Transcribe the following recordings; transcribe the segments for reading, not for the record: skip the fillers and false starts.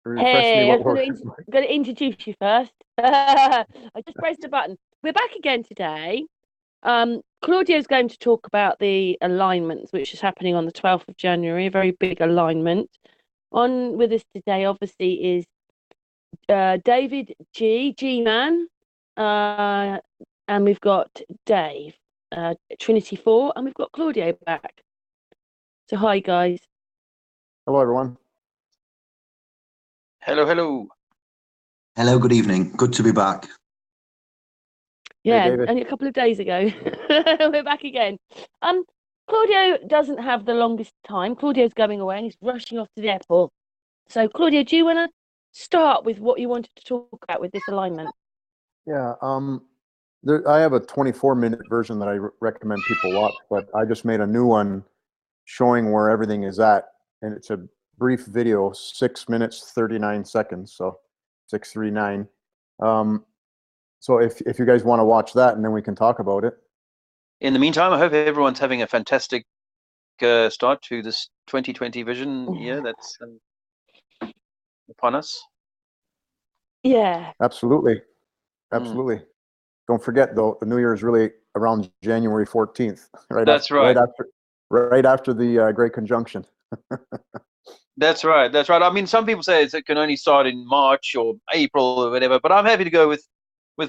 Refresh me Hey, I what was we're. going to introduce you first. I just pressed the button. We're back again today. Claudio's going to talk about the alignments, which is happening on the 12th of January, a very big alignment. On with us today, obviously, is David G-Man, and we've got Dave, TRINITY4, and we've got Claudio back. So hi, guys. Hello, everyone. Hello, hello. Hello, good evening. Good to be back. Yeah, David. only a couple of days ago. We're back again. Claudio doesn't have the longest time. Claudio's going away and he's rushing off to the airport. So, Claudio, do you want to start with what you wanted to talk about with this alignment? Yeah. I have a 24-minute version that I recommend people watch, but I just made a new one showing where everything is at, and it's a brief video, 6 minutes 39 seconds, so 639. So if you guys want to watch that, and then we can talk about it. In the meantime, I hope everyone's having a fantastic start to this 2020 vision year that's upon us. Yeah. Absolutely. Don't forget, though, the New Year is really around January 14th. That's right. Right after the Great Conjunction. That's right. I mean, some people say it can only start in March or April or whatever, but I'm happy to go with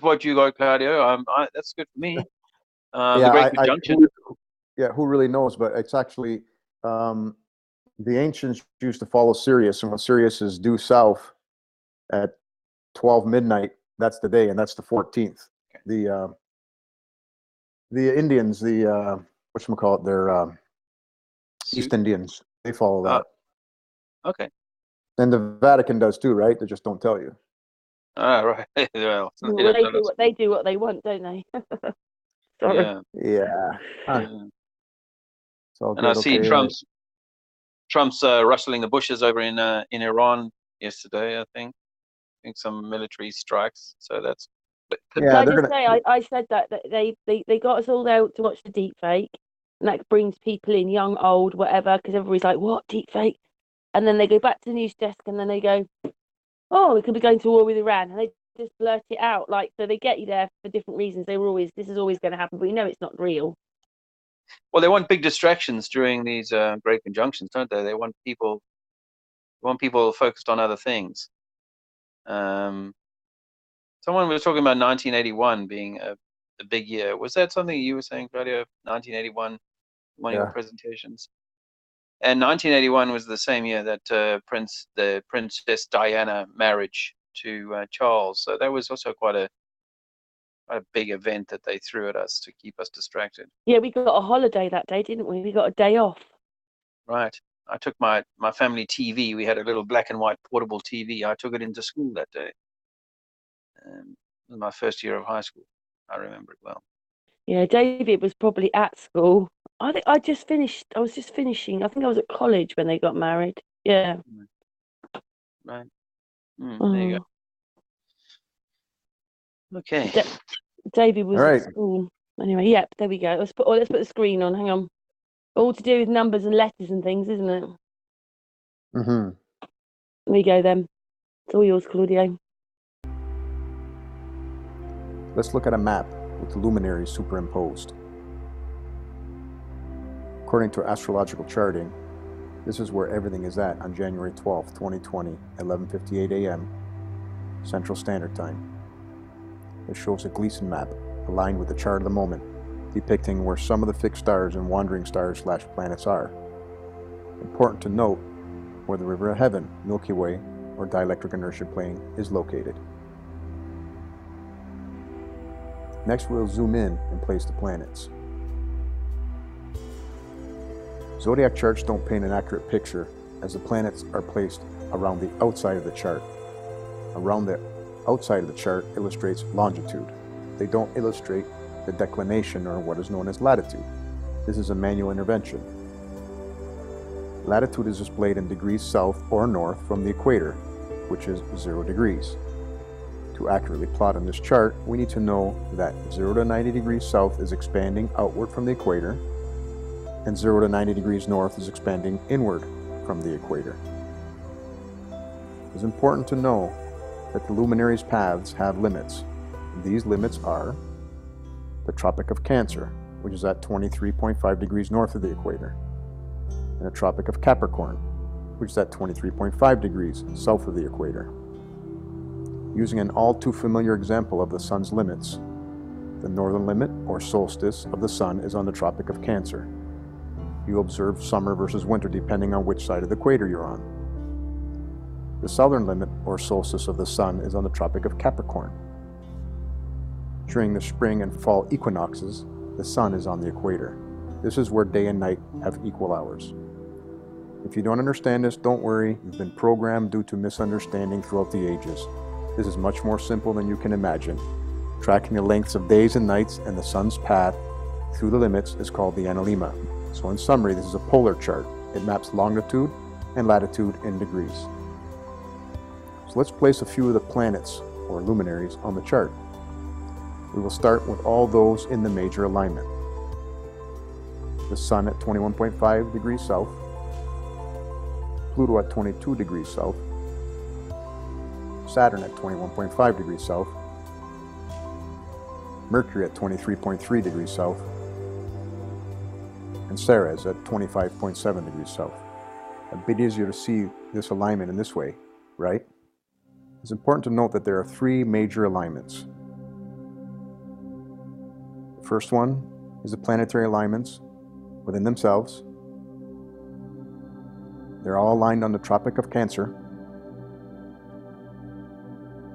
what you got, Claudio. That's good for me. The Great Conjunction. Who really knows? But it's actually the ancients used to follow Sirius, and when Sirius is due south at 12 midnight, that's the day, and that's the 14th. The Indians, whatchamacallit, they're East Indians. They follow that. Okay. And the Vatican does too, right? They just don't tell you. Right. Well, they do what they want, don't they? Sorry. Yeah. And I see Trump's rustling the bushes over in Iran yesterday. I think some military strikes. So that's. I said that they got us all out to watch the deep fake, and that brings people in, young, old, whatever, because everybody's like, "What deep fake?" And then they go back to the news desk, and then they go, "Oh, we could be going to war with Iran," and they just blurt it out. So they get you there for different reasons. This is always going to happen, but you know it's not real. Well, they want big distractions during these great conjunctions, don't they? They want people focused on other things. Someone was talking about 1981 being a big year. Was that something you were saying, Claudio? 1981, one of your presentations. And 1981 was the same year that the Princess Diana marriage to Charles. So that was also quite a big event that they threw at us to keep us distracted. Yeah, we got a holiday that day, didn't we? We got a day off. Right. I took my family TV. We had a little black and white portable TV. I took it into school that day. It was my first year of high school. I remember it well. Yeah, David was probably at school. I think I was just finishing. I think I was at college when they got married. Yeah. Right. There you go. Okay. David was at school. Anyway, yep, there we go. Let's put the screen on. Hang on. All to do with numbers and letters and things, isn't it? Mm-hmm. There you go then. It's all yours, Claudio. Let's look at a map with the luminaries superimposed. According to astrological charting, this is where everything is at on January 12th, 2020, 11:58 a.m. Central Standard Time. It shows a Gleason map aligned with the chart of the moment, depicting where some of the fixed stars and wandering stars / planets are. Important to note where the River of Heaven, Milky Way, or dielectric inertia plane is located. Next, we'll zoom in and place the planets. Zodiac charts don't paint an accurate picture, as the planets are placed around the outside of the chart. Around the outside of the chart illustrates longitude. They don't illustrate the declination, or what is known as latitude. This is a manual intervention. Latitude is displayed in degrees south or north from the equator, which is 0 degrees. To accurately plot on this chart, we need to know that 0 to 90 degrees south is expanding outward from the equator, and 0 to 90 degrees north is expanding inward from the equator. It's important to know that the luminaries' paths have limits. These limits are the Tropic of Cancer, which is at 23.5 degrees north of the equator, and the Tropic of Capricorn, which is at 23.5 degrees south of the equator. Using an all too familiar example of the sun's limits, the northern limit, or solstice, of the sun is on the Tropic of Cancer. You observe summer versus winter depending on which side of the equator you're on. The southern limit, or solstice, of the sun is on the Tropic of Capricorn. During the spring and fall equinoxes, the sun is on the equator. This is where day and night have equal hours. If you don't understand this, don't worry. You've been programmed due to misunderstanding throughout the ages. This is much more simple than you can imagine. Tracking the lengths of days and nights and the sun's path through the limits is called the Alilement. So in summary, this is a polar chart. It maps longitude and latitude in degrees. So let's place a few of the planets, or luminaries, on the chart. We will start with all those in the major alignment. The Sun at 21.5 degrees south, Pluto at 22 degrees south, Saturn at 21.5 degrees south, Mercury at 23.3 degrees south, and Ceres at 25.7 degrees south. A bit easier to see this alignment in this way, right? It's important to note that there are three major alignments. The first one is the planetary alignments within themselves. They're all aligned on the Tropic of Cancer.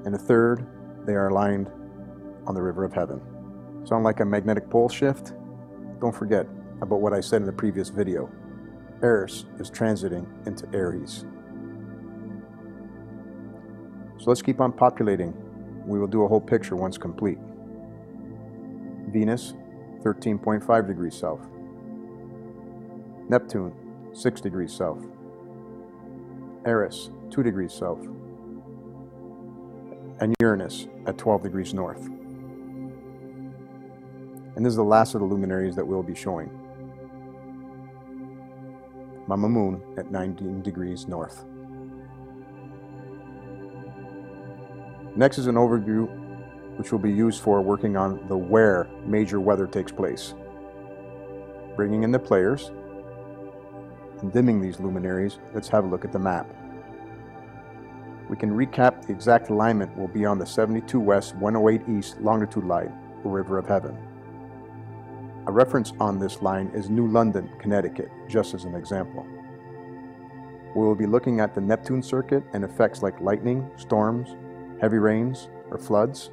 And the third, they are aligned on the River of Heaven. Sound like a magnetic pole shift? Don't forget about what I said in the previous video. Eris is transiting into Aries. So let's keep on populating. We will do a whole picture once complete. Venus, 13.5 degrees south. Neptune, 6 degrees south. Eris, 2 degrees south. And Uranus at 12 degrees north. And this is the last of the luminaries that we'll be showing. Mama Moon at 19 degrees north. Next is an overview which will be used for working on the where major weather takes place. Bringing in the players and dimming these luminaries, let's have a look at the map. We can recap the exact alignment will be on the 72 west, 108 east longitude line, the River of Heaven. A reference on this line is New London, Connecticut, just as an example. We will be looking at the Neptune circuit and effects like lightning, storms, heavy rains, or floods.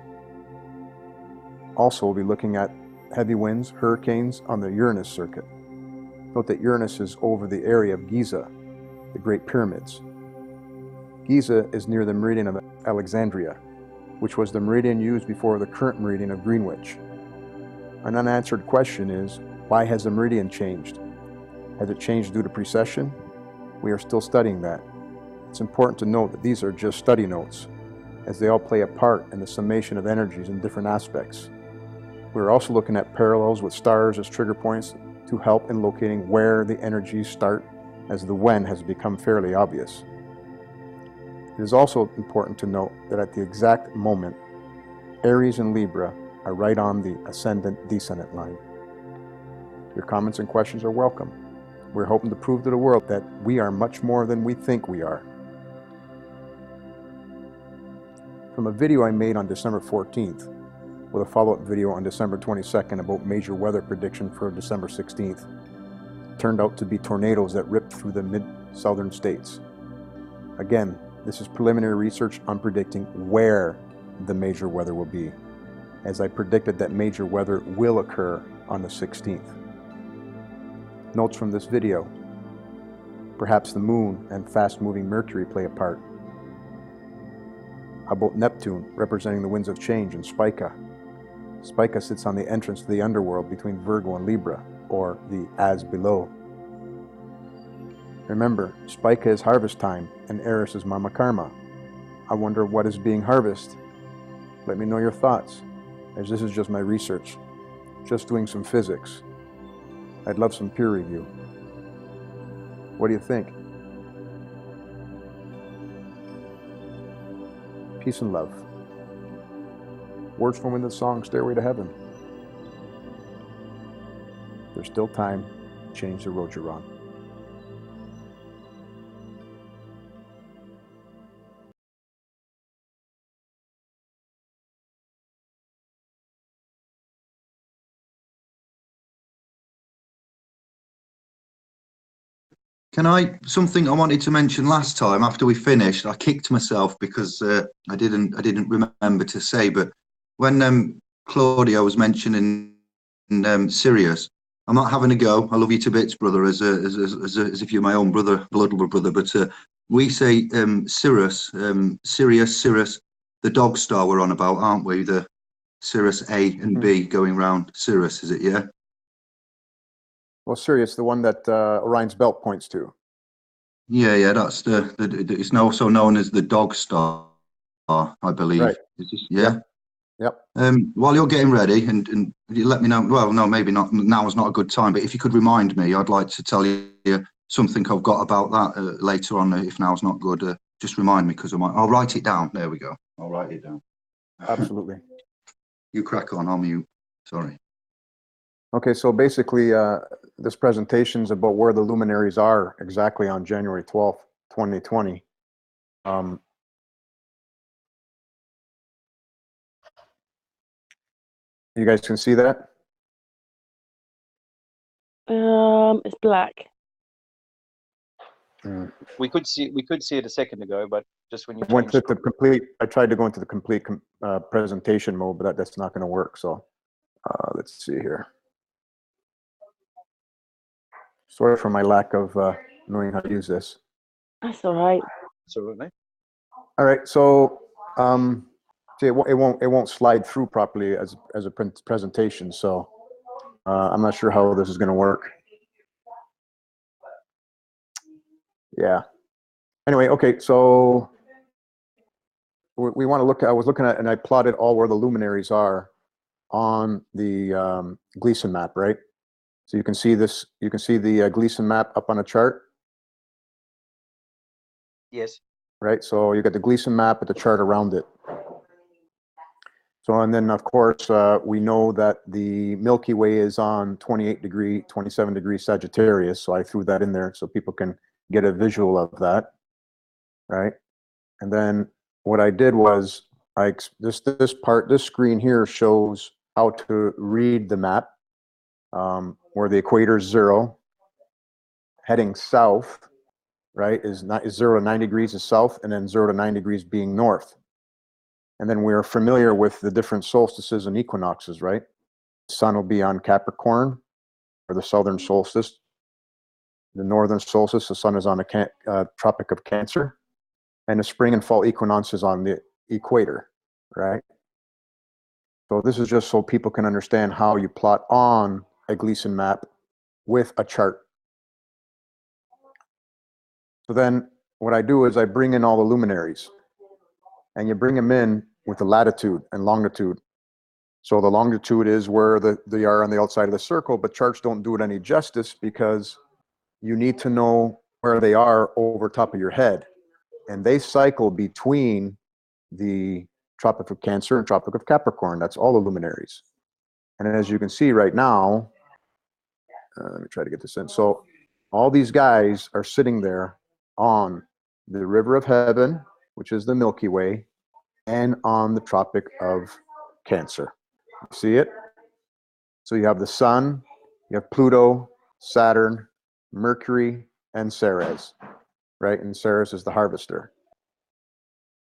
Also, we'll be looking at heavy winds, hurricanes on the Uranus circuit. Note that Uranus is over the area of Giza, the Great Pyramids. Giza is near the meridian of Alexandria, which was the meridian used before the current meridian of Greenwich. An unanswered question is, why has the meridian changed? Has it changed due to precession? We are still studying that. It's important to note that these are just study notes, as they all play a part in the summation of energies in different aspects. We're also looking at parallels with stars as trigger points to help in locating where the energies start, as the when has become fairly obvious. It is also important to note that at the exact moment, Aries and Libra are right on the ascendant-descendant line. Your comments and questions are welcome. We're hoping to prove to the world that we are much more than we think we are. From a video I made on December 14th, with a follow-up video on December 22nd about major weather prediction for December 16th, turned out to be tornadoes that ripped through the mid-southern states. Again, this is preliminary research on predicting where the major weather will be, as I predicted that major weather will occur on the 16th. Notes from this video. Perhaps the moon and fast-moving Mercury play a part. How about Neptune, representing the winds of change, and Spica? Spica sits on the entrance to the underworld between Virgo and Libra, or the as below. Remember, Spica is harvest time, and Eris is Mama Karma. I wonder what is being harvested. Let me know your thoughts, as this is just my research, just doing some physics. I'd love some peer review. What do you think? Peace and love. Words from the song Stairway to Heaven. There's still time to change the road you're on. Something I wanted to mention last time after we finished, I kicked myself because I didn't remember to say, but when Claudio was mentioning Sirius, I'm not having a go. I love you to bits, brother, as if you're my own brother, blood brother. But we say Sirius, the dog star we're on about, aren't we? The Sirius A and B going round Sirius, is it? Yeah. Well, Sirius, the one that Orion's belt points to. Yeah, that's it's also known as the dog star, I believe. Right. Yeah. Yep. While you're getting ready, and you let me know. Well, no, maybe not. Now is not a good time. But if you could remind me, I'd like to tell you something I've got about that later on. If now's not good, just remind me because I'll write it down. There we go. I'll write it down. Absolutely. You crack on. I'll mute. Sorry. Okay, so basically, this presentation is about where the luminaries are exactly on January 12th, 2020. You guys can see that? It's black. We could see it a second ago, but just when you I went to changed. the complete. I tried to go into the complete presentation mode, but that's not going to work. So let's see here. Sorry for my lack of knowing how to use this. That's all right. Absolutely. All right, so see, it won't slide through properly as a presentation. So I'm not sure how this is going to work. Yeah. Anyway, okay, so we want to look at. I was looking at, and I plotted all where the luminaries are on the Gleason map, right? So you can see this. You can see the Gleason map up on a chart. Yes. Right. So you got the Gleason map with the chart around it. So, and then of course we know that the Milky Way is on 27 degree Sagittarius. So I threw that in there so people can get a visual of that, right? And then what I did was this screen here shows how to read the map. Where the equator is 0, heading south, right, is 0 to 9 degrees is south, and then 0 to 9 degrees being north. And then we're familiar with the different solstices and equinoxes, right? The sun will be on Capricorn, or the southern solstice. The northern solstice, the sun is on the Tropic of Cancer, and the spring and fall equinox is on the equator, right? So this is just so people can understand how you plot on a Gleason map with a chart. So then what I do is I bring in all the luminaries, and you bring them in with the latitude and longitude. So the longitude is where they are on the outside of the circle, but charts don't do it any justice because you need to know where they are over top of your head. And they cycle between the Tropic of Cancer and Tropic of Capricorn. That's all the luminaries. And as you can see right now, let me try to get this in. So all these guys are sitting there on the River of Heaven, which is the Milky Way, and on the Tropic of Cancer. See it? So you have the Sun, you have Pluto, Saturn, Mercury, and Ceres, right? And Ceres is the harvester.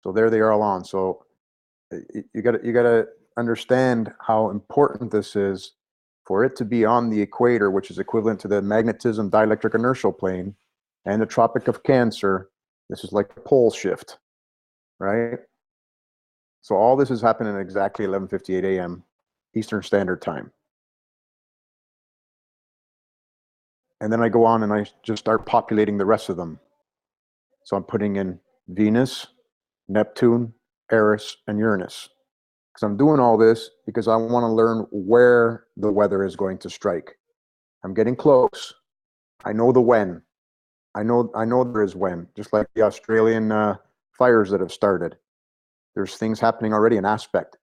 So there they are all on. So you got to understand how important this is for it to be on the equator, which is equivalent to the magnetism dielectric inertial plane, and the Tropic of Cancer. This is like a pole shift, right? So all this is happening at exactly 11:58 a.m. Eastern Standard Time. And then I go on and I just start populating the rest of them. So I'm putting in Venus, Neptune, Eris, and Uranus. Because I'm doing all this because I want to learn where the weather is going to strike. I'm getting close. I know the when. I know there is when, just like the Australian fires that have started. There's things happening already in aspect.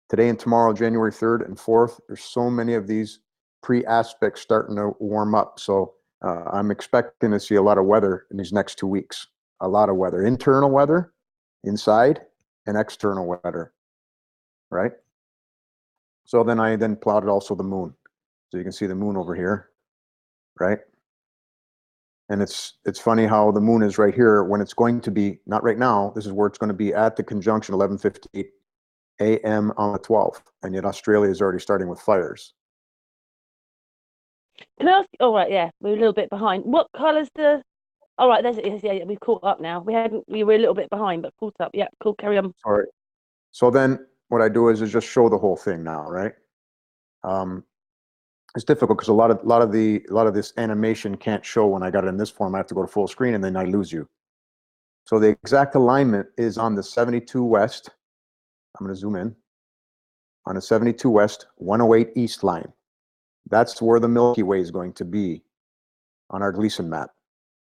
Today and tomorrow, January 3rd and 4th, there's so many of these pre-aspects starting to warm up. So I'm expecting to see a lot of weather in these next 2 weeks. A lot of weather, internal weather inside and external weather, right? So then I plotted also the moon. So you can see the moon over here, right? And it's funny how the moon is right here when it's going to be, not right now, this is where it's going to be at the conjunction 11:58 a.m. on the 12th. And yet Australia is already starting with fires. Can I ask? Oh, right, yeah, we're a little bit behind. What colour's the? All right, there's it. Yeah, we've caught up now. We were a little bit behind, but caught up. Yeah, cool. Carry on. All right. So then what I do is just show the whole thing now, right? It's difficult because a lot of this animation can't show when I got it in this form. I have to go to full screen and then I lose you. So the exact alignment is on the 72 west. I'm going to zoom in on the 72 west 108 east line. That's where the Milky Way is going to be on our Gleason map.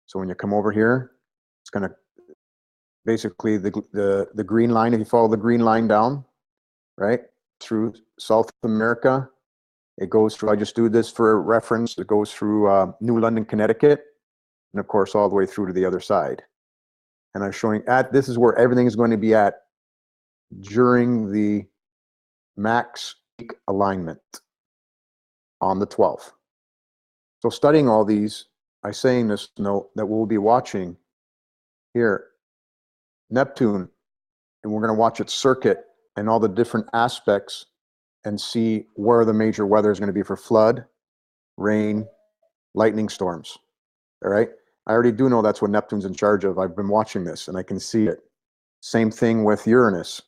So when you come over here, it's going to basically the green line. If you follow the green line down, right through South America. It goes through, I just do this for reference, it goes through New London, Connecticut, and of course all the way through to the other side. And I'm showing this is where everything is going to be at during the max peak alignment on the 12th. So studying all these, I say in this note that we'll be watching here Neptune, and we're going to watch its circuit and all the different aspects and see where the major weather is going to be for flood, rain, lightning storms. All right. I already do know that's what Neptune's in charge of. I've been watching this and I can see it. Same thing with Uranus.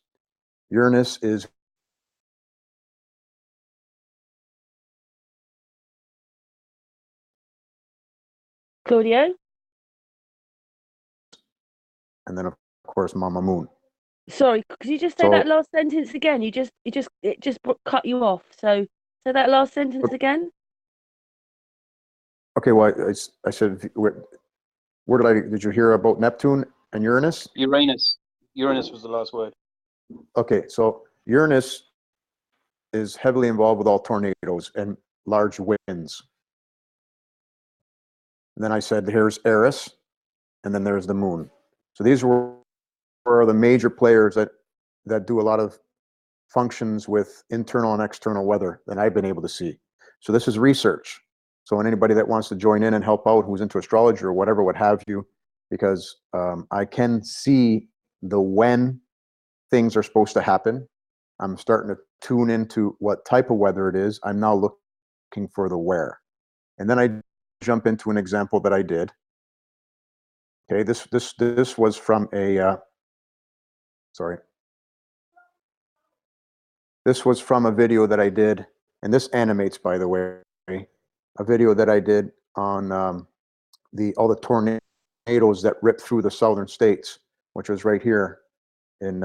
Uranus is Claudio? and then of course Mama Moon. Sorry, could you just say that last sentence again? It just cut you off. So say that last sentence again. Okay, well, I said, where did you hear about Neptune and Uranus? Uranus was the last word. Okay, so Uranus is heavily involved with all tornadoes and large winds. And then I said, here's Eris, and then there's the moon. So these were the major players that do a lot of functions with internal and external weather that I've been able to see. So this is research. So anybody that wants to join in and help out, who's into astrology or whatever, what have you, because I can see the when things are supposed to happen. I'm starting to tune into what type of weather it is. I'm now looking for the where. And then I jump into an example that I did. Okay, this was from a, this was from a video that I did, and this animates, by the way, a video that I did on all the tornadoes that ripped through the southern states, which was right here in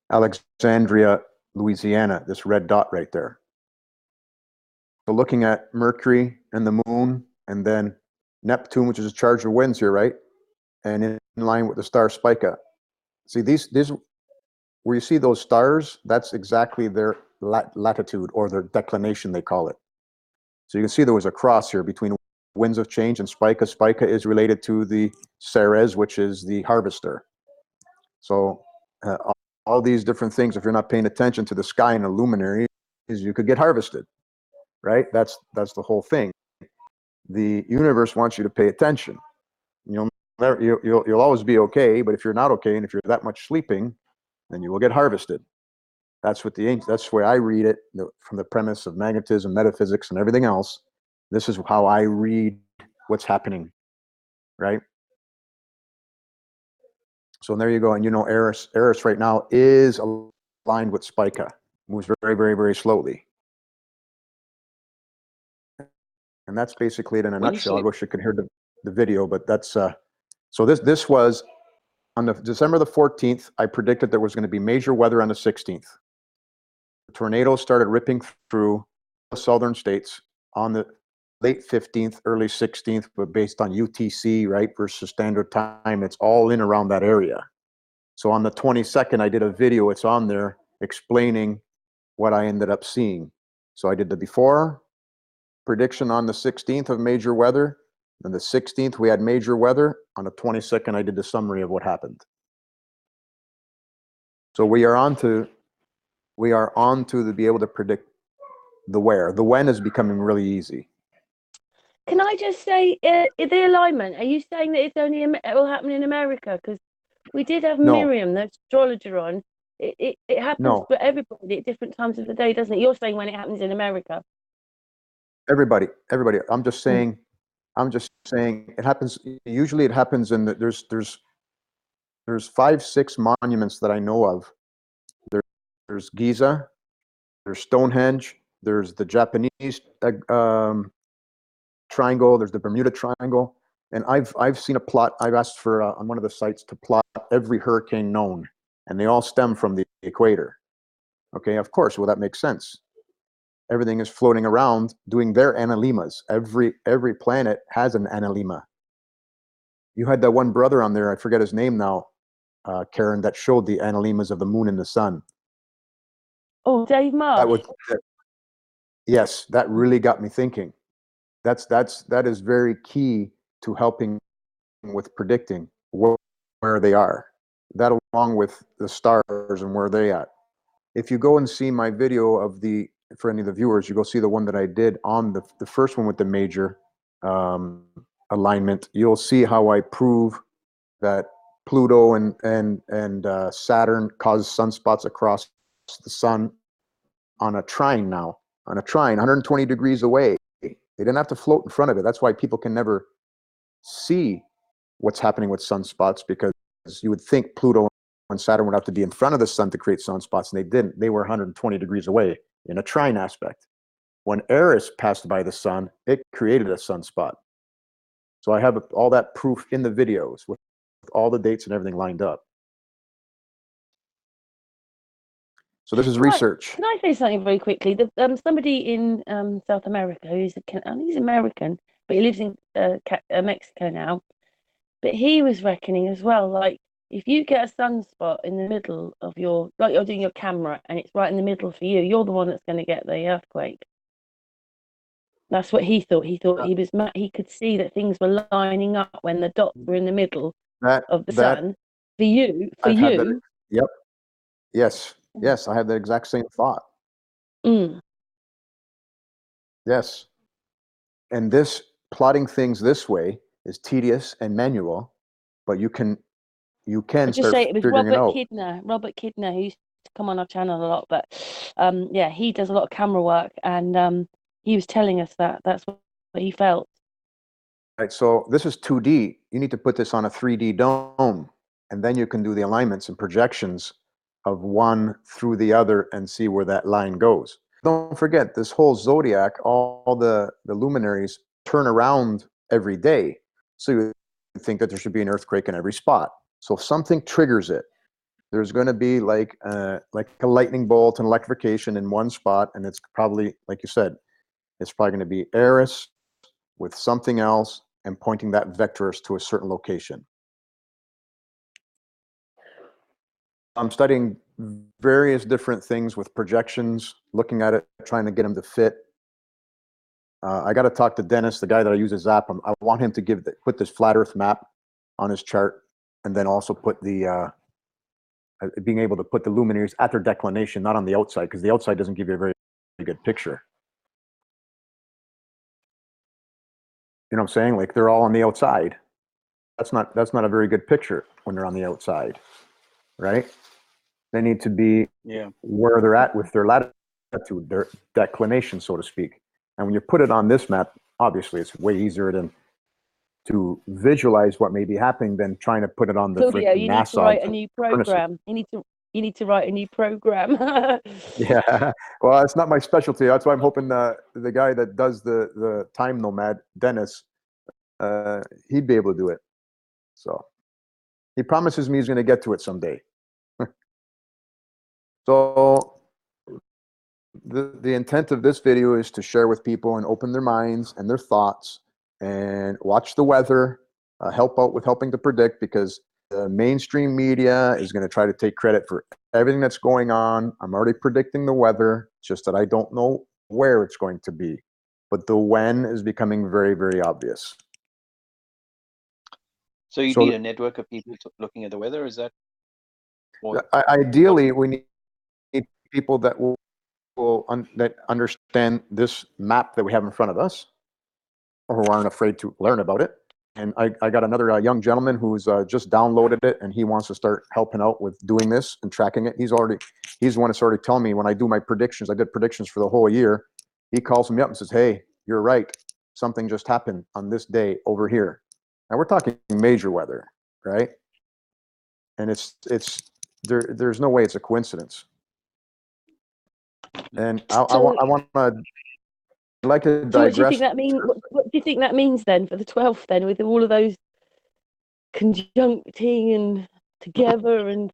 Alexandria, Louisiana, this red dot right there. So looking at Mercury and the moon, and then Neptune, which is a charge of winds here, right? And in line with the star Spica. See, these where you see those stars, that's exactly their latitude or their declination, they call it. So you can see there was a cross here between winds of change and Spica. Spica is related to the Ceres, which is the harvester. So all these different things, if you're not paying attention to the sky and the luminaries, you could get harvested, right? That's the whole thing. The universe wants you to pay attention. You'll always be okay, but if you're not okay and if you're that much sleeping, then you will get harvested. That's what that's the way I read it, from the premise of magnetism, metaphysics, and everything else. This is how I read what's happening, right? So there you go. And Eris right now is aligned with Spica. Moves very, very, very slowly. And that's basically it in a nutshell. I wish you could hear the video, but that's so this was on December the 14th. I predicted there was going to be major weather on the 16th. The tornadoes started ripping through the southern states on the late 15th, early 16th, but based on UTC, right, versus standard time, it's all in around that area. So on the 22nd, I did a video. It's on there explaining what I ended up seeing. So I did the before prediction on the 16th of major weather. On the 16th, we had major weather. On the 22nd, I did the summary of what happened. So we are on to be able to predict the where. The when is becoming really easy. Can I just say, the alignment, are you saying that it's only it will happen in America? Because we did have No. Miriam, the astrologer, on. It happens No. for everybody at different times of the day, doesn't it? You're saying when it happens in America. Everybody. I'm just saying it happens. Usually it happens in there's 5-6 monuments that I know of. There's Giza, there's Stonehenge, there's the Japanese triangle, there's the Bermuda Triangle, and I've seen a plot. I've asked for on one of the sites to plot every hurricane known, and they all stem from the equator. Okay, of course. Well, that makes sense. Everything is floating around doing their analimas. Every planet has an analima. You had that one brother on there, I forget his name now, Karen, that showed the analimas of the moon and the sun. Oh, Dave Marsh. Yes, that really got me thinking. That is very key to helping with predicting where they are. That along with the stars and where they at. If you go and see my video of for any of the viewers, you go see the one that I did on the first one with the major alignment. You'll see how I prove that Pluto and Saturn cause sunspots across the sun on a trine now. On a trine, 120 degrees away. They didn't have to float in front of it. That's why people can never see what's happening with sunspots, because you would think Pluto and Saturn would have to be in front of the sun to create sunspots, and they didn't. They were 120 degrees away in a trine aspect. When Eris passed by the sun, it created a sunspot. So I have all that proof in the videos with all the dates and everything lined up. So this is research. Can I say something very quickly? Somebody in South America he's American, but he lives in Mexico now. But he was reckoning as well, like if you get a sunspot in the middle of like you're doing your camera and it's right in the middle for you, you're the one that's going to get the earthquake. That's what he thought. He thought he could see that things were lining up when the dots were in the middle of the sun. For you. Yep. Yes, I had the exact same thought. Yes. And this plotting things this way is tedious and manual, but you can start figuring it out. Robert Kidner, who used to come on our channel a lot, but he does a lot of camera work, and he was telling us that's what he felt. Right, so this is 2D. You need to put this on a 3D dome, and then you can do the alignments and projections of one through the other and see where that line goes. Don't forget, this whole zodiac, all the luminaries turn around every day. So you think that there should be an earthquake in every spot. So if something triggers it, there's going to be like a lightning bolt and electrification in one spot, and it's probably, like you said, it's probably going to be Eris with something else and pointing that vectors to a certain location. I'm studying various different things with projections, looking at it, trying to get them to fit. I got to talk to Dennis, the guy that I use as app. I want him to put this flat Earth map on his chart, and then also put the being able to put the luminaries at their declination, not on the outside, because the outside doesn't give you a very good picture. You know what I'm saying? Like they're all on the outside. That's not a very good picture when they're on the outside, right? They need to be where they're at with their latitude, their declination, so to speak. And when you put it on this map, obviously it's way easier to visualize what may be happening than trying to put it on the Claudio, you need to write a new program. Furnaces. You need to write a new program. Yeah, well, it's not my specialty. That's why I'm hoping the guy that does the time nomad, Dennis, he'd be able to do it. So he promises me he's going to get to it someday. So the intent of this video is to share with people and open their minds and their thoughts, and watch the weather, help out with helping to predict, because the mainstream media is going to try to take credit for everything that's going on. I'm already predicting the weather, just that I don't know where it's going to be. But the when is becoming very, very obvious. So you need a network of people looking at the weather, is that? Ideally, we need people that that understand this map that we have in front of us, or who aren't afraid to learn about it. And I got another young gentleman who's just downloaded it, and he wants to start helping out with doing this and tracking it. He's the one that's already telling me when I do my predictions. I did predictions for the whole year. He calls me up and says, "Hey, you're right. Something just happened on this day over here." Now we're talking major weather, right? And there's no way it's a coincidence. And I'd like to digress. So what do you think that means? What do you think that means then for the 12th? Then with all of those conjuncting and together and.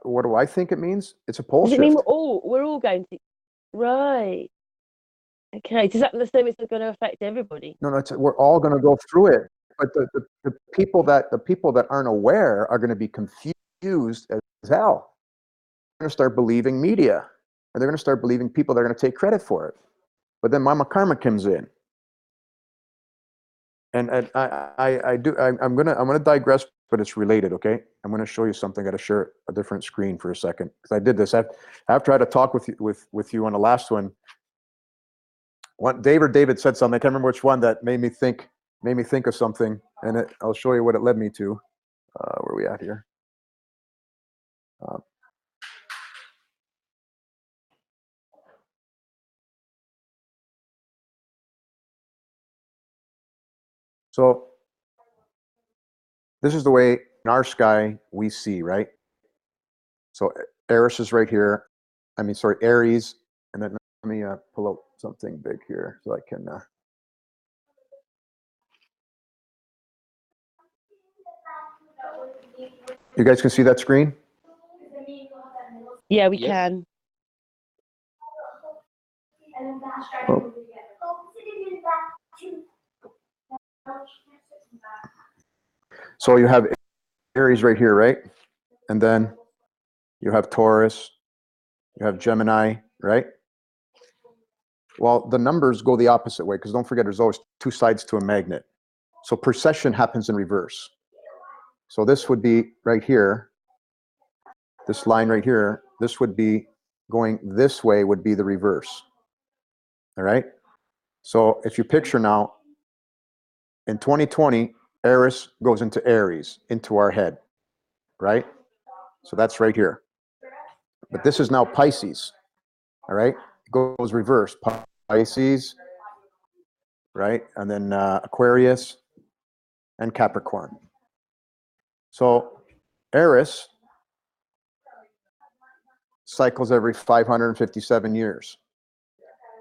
What do I think it means? It's a pole shift. Does it mean we're all going to? Right. Okay. Does that mean it's going to affect everybody? No, we're all going to go through it. But the people that aren't aware are going to be confused as hell. They're going to start believing media, and they're going to start believing people that are going to take credit for it. But then Mama Karma comes in, and I'm gonna digress, but it's related. Okay, I'm gonna show you something. I got to share a different screen for a second because I did this after I had to talk with you on the last one. David said something. I can't remember which one that made me think of something, and I'll show you what it led me to. Where are we at here? So this is the way in our sky we see, right? So Eris is right here. Aries, and then let me pull out something big here so I can. You guys can see that screen? Yeah, we can. Oh. So you have Aries right here, right? And then you have Taurus, you have Gemini, right? Well, the numbers go the opposite way because don't forget there's always two sides to a magnet. So precession happens in reverse. So this would be right here, this line right here, this would be going this way would be the reverse. All right? So if you picture now, in 2020, Eris goes into Aries, into our head, right? So that's right here. But this is now Pisces, all right? It goes reverse. Pisces, right? And then Aquarius and Capricorn. So Eris cycles every 557 years,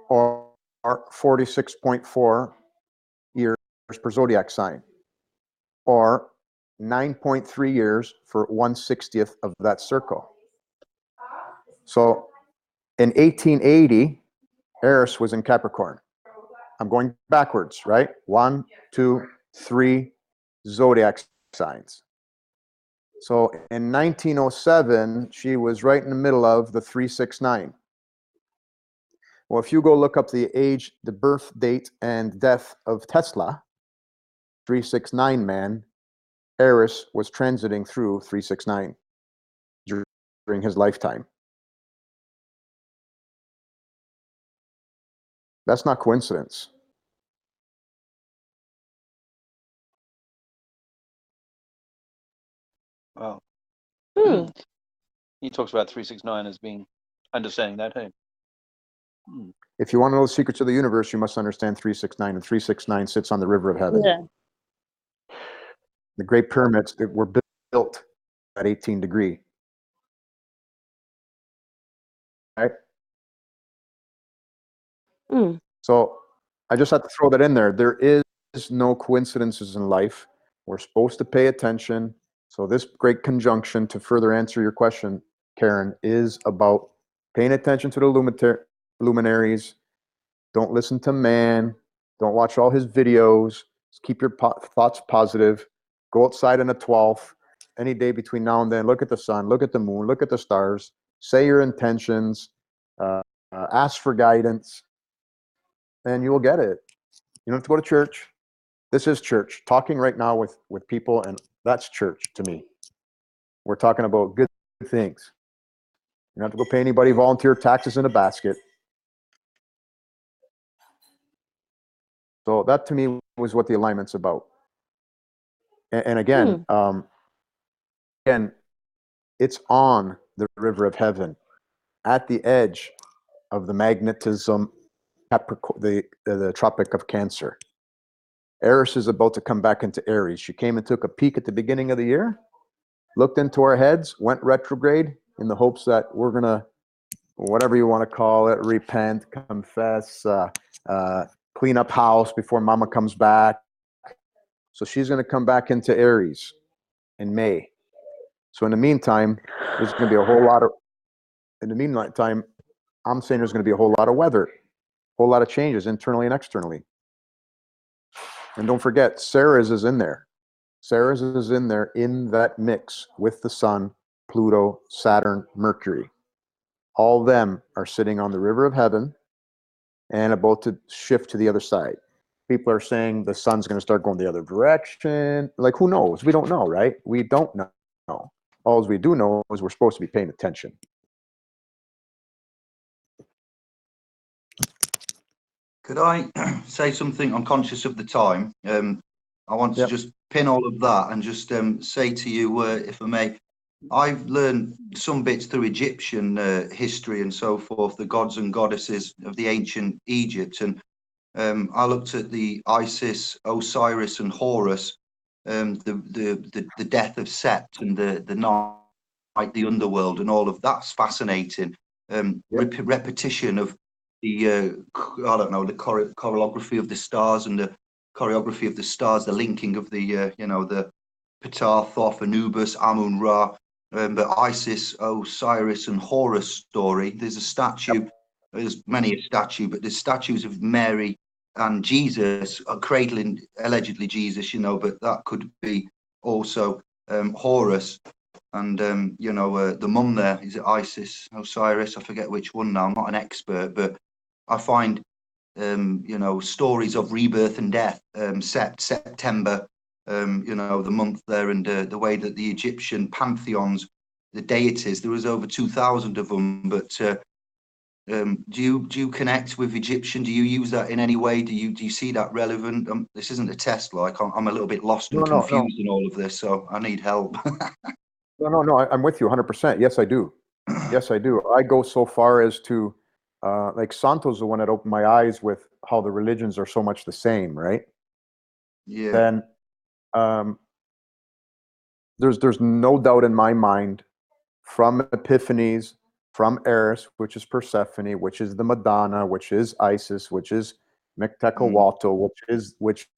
or 46.4 years per zodiac sign, or 9.3 years for 1/60th of that circle. So in 1880, Eris was in Capricorn. I'm going backwards, right? 1, 2, 3 zodiac signs. So in 1907, she was right in the middle of the 369. Well, if you go look up the age, the birth date, and death of Tesla, 369 man, Eris was transiting through 369 during his lifetime. That's not coincidence. Wow. Hmm. He talks about 369 as being understanding that, hey? If you want to know the secrets of the universe, you must understand 369, and 369 sits on the river of heaven. Yeah. The great pyramids that were built at 18 degree. Right? So I just have to throw that in there. There is no coincidences in life. We're supposed to pay attention. So this great conjunction, to further answer your question, Karen, is about paying attention to the luminaries. Don't listen to man. Don't watch all his videos. Just keep your thoughts positive. Go outside on the 12th, any day between now and then. Look at the sun, look at the moon, look at the stars. Say your intentions, ask for guidance, and you will get it. You don't have to go to church. This is church. Talking right now with people, and that's church to me. We're talking about good things. You don't have to go pay anybody volunteer taxes in a basket. So that to me was what the alignment's about. And again, again, it's on the river of heaven, at the edge of the magnetism, the Tropic of Cancer. Eris is about to come back into Aries. She came and took a peek at the beginning of the year, looked into our heads, went retrograde in the hopes that we're going to, whatever you want to call it, repent, confess, clean up house before mama comes back. So she's going to come back into Aries in May. So in the meantime, there's going to be a whole lot of, in the meantime, I'm saying there's going to be a whole lot of weather, a whole lot of changes internally and externally. And don't forget, Ceres is in there. Ceres is in there in that mix with the sun, Pluto, Saturn, Mercury. All of them are sitting on the river of heaven and about to shift to the other side. People are saying the sun's going to start going the other direction. Like, who knows? We don't know, right? We don't know. All we do know is we're supposed to be paying attention. Could I say something? I'm conscious of the time. I want to just pin all of that and just say to you, if I may, I've learned some bits through Egyptian history and so forth, the gods and goddesses of the ancient Egypt. And I looked at the Isis, Osiris and Horus, the death of Set and the night, the underworld and all of that's fascinating. Repetition of the I don't know, the choreography of the stars and the choreography of the stars, the linking of the you know, the Ptah, Thoth, Anubis, Amun Ra, but Isis, Osiris and Horus story. There's a statue, there's many a statue, but there's statues of Mary and Jesus cradling allegedly Jesus, you know, but that could be also Horus. And you know, the mum there, is it Isis, Osiris? I forget which one now. I'm not an expert, but I find you know, stories of rebirth and death. September, you know, the month there, and the way that the Egyptian pantheons, the deities, there was over 2,000 of them. But do you connect with Egyptian? Do you use that in any way? Do you see that relevant? This isn't a test. Like, I'm a little bit lost and confused in all of this, so I need help. No, I'm with you 100%. Yes, I do. Yes, I do. I go so far as to, like, Santo's the one that opened my eyes with how the religions are so much the same, right? Yeah. Then there's no doubt in my mind, from Epiphanies, from Eris, which is Persephone, which is the Madonna, which is Isis, which is Mektekawalto, which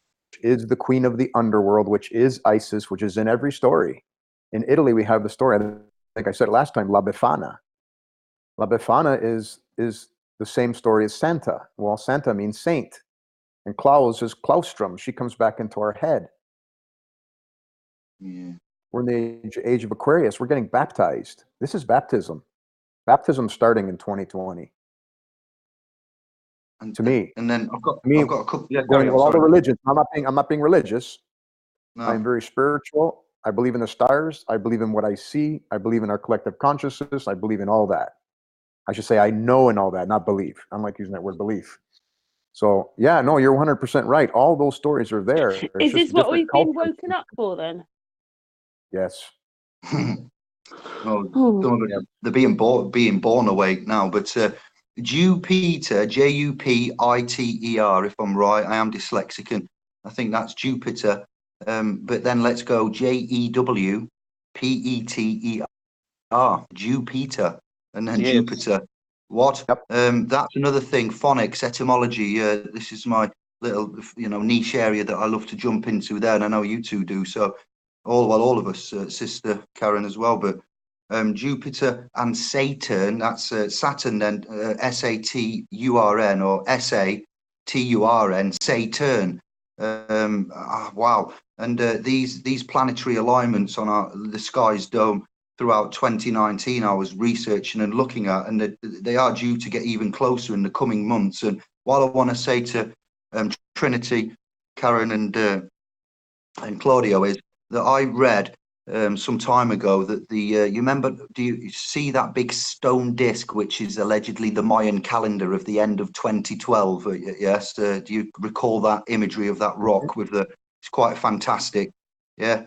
is the queen of the underworld, which is Isis, which is in every story. In Italy, we have the story, I think I said last time, La Befana. La Befana is the same story as Santa. Well, Santa means saint. And Claus is Claustrum. She comes back into our head. Yeah. We're in the age of Aquarius. We're getting baptized. This is baptism. Baptism starting in 2020. And to me. And then I've got a couple. Yeah, going with all the religions. I'm not being religious. No. I'm very spiritual. I believe in the stars. I believe in what I see. I believe in our collective consciousness. I believe in all that. I should say I know in all that, not believe. I don't like using that word belief. So yeah, no, you're 100% right. All those stories are there. Is this what we've been woken up for then? Yes. Well, they're being born awake now. But Jupiter, Jupiter, if I'm right, I am dyslexic, and I think that's Jupiter. But then let's go Jewpeter, Jupiter, and then Jupiter. What? Yep. That's another thing. Phonics, etymology. This is my little, niche area that I love to jump into there, and I know you two do. So, all of us, Sister Karen as well. But Jupiter and Saturn. That's Saturn. Then Saturn or Saturn. Saturn. Wow. And these planetary alignments on the sky's dome throughout 2019, I was researching and looking at, and they are due to get even closer in the coming months. And while I want to say to Trinity, Karen, and Claudio, is that I read some time ago that you remember, do you see that big stone disc, which is allegedly the Mayan calendar of the end of 2012? Yes. Do you recall that imagery of that rock with it's quite fantastic. Yeah.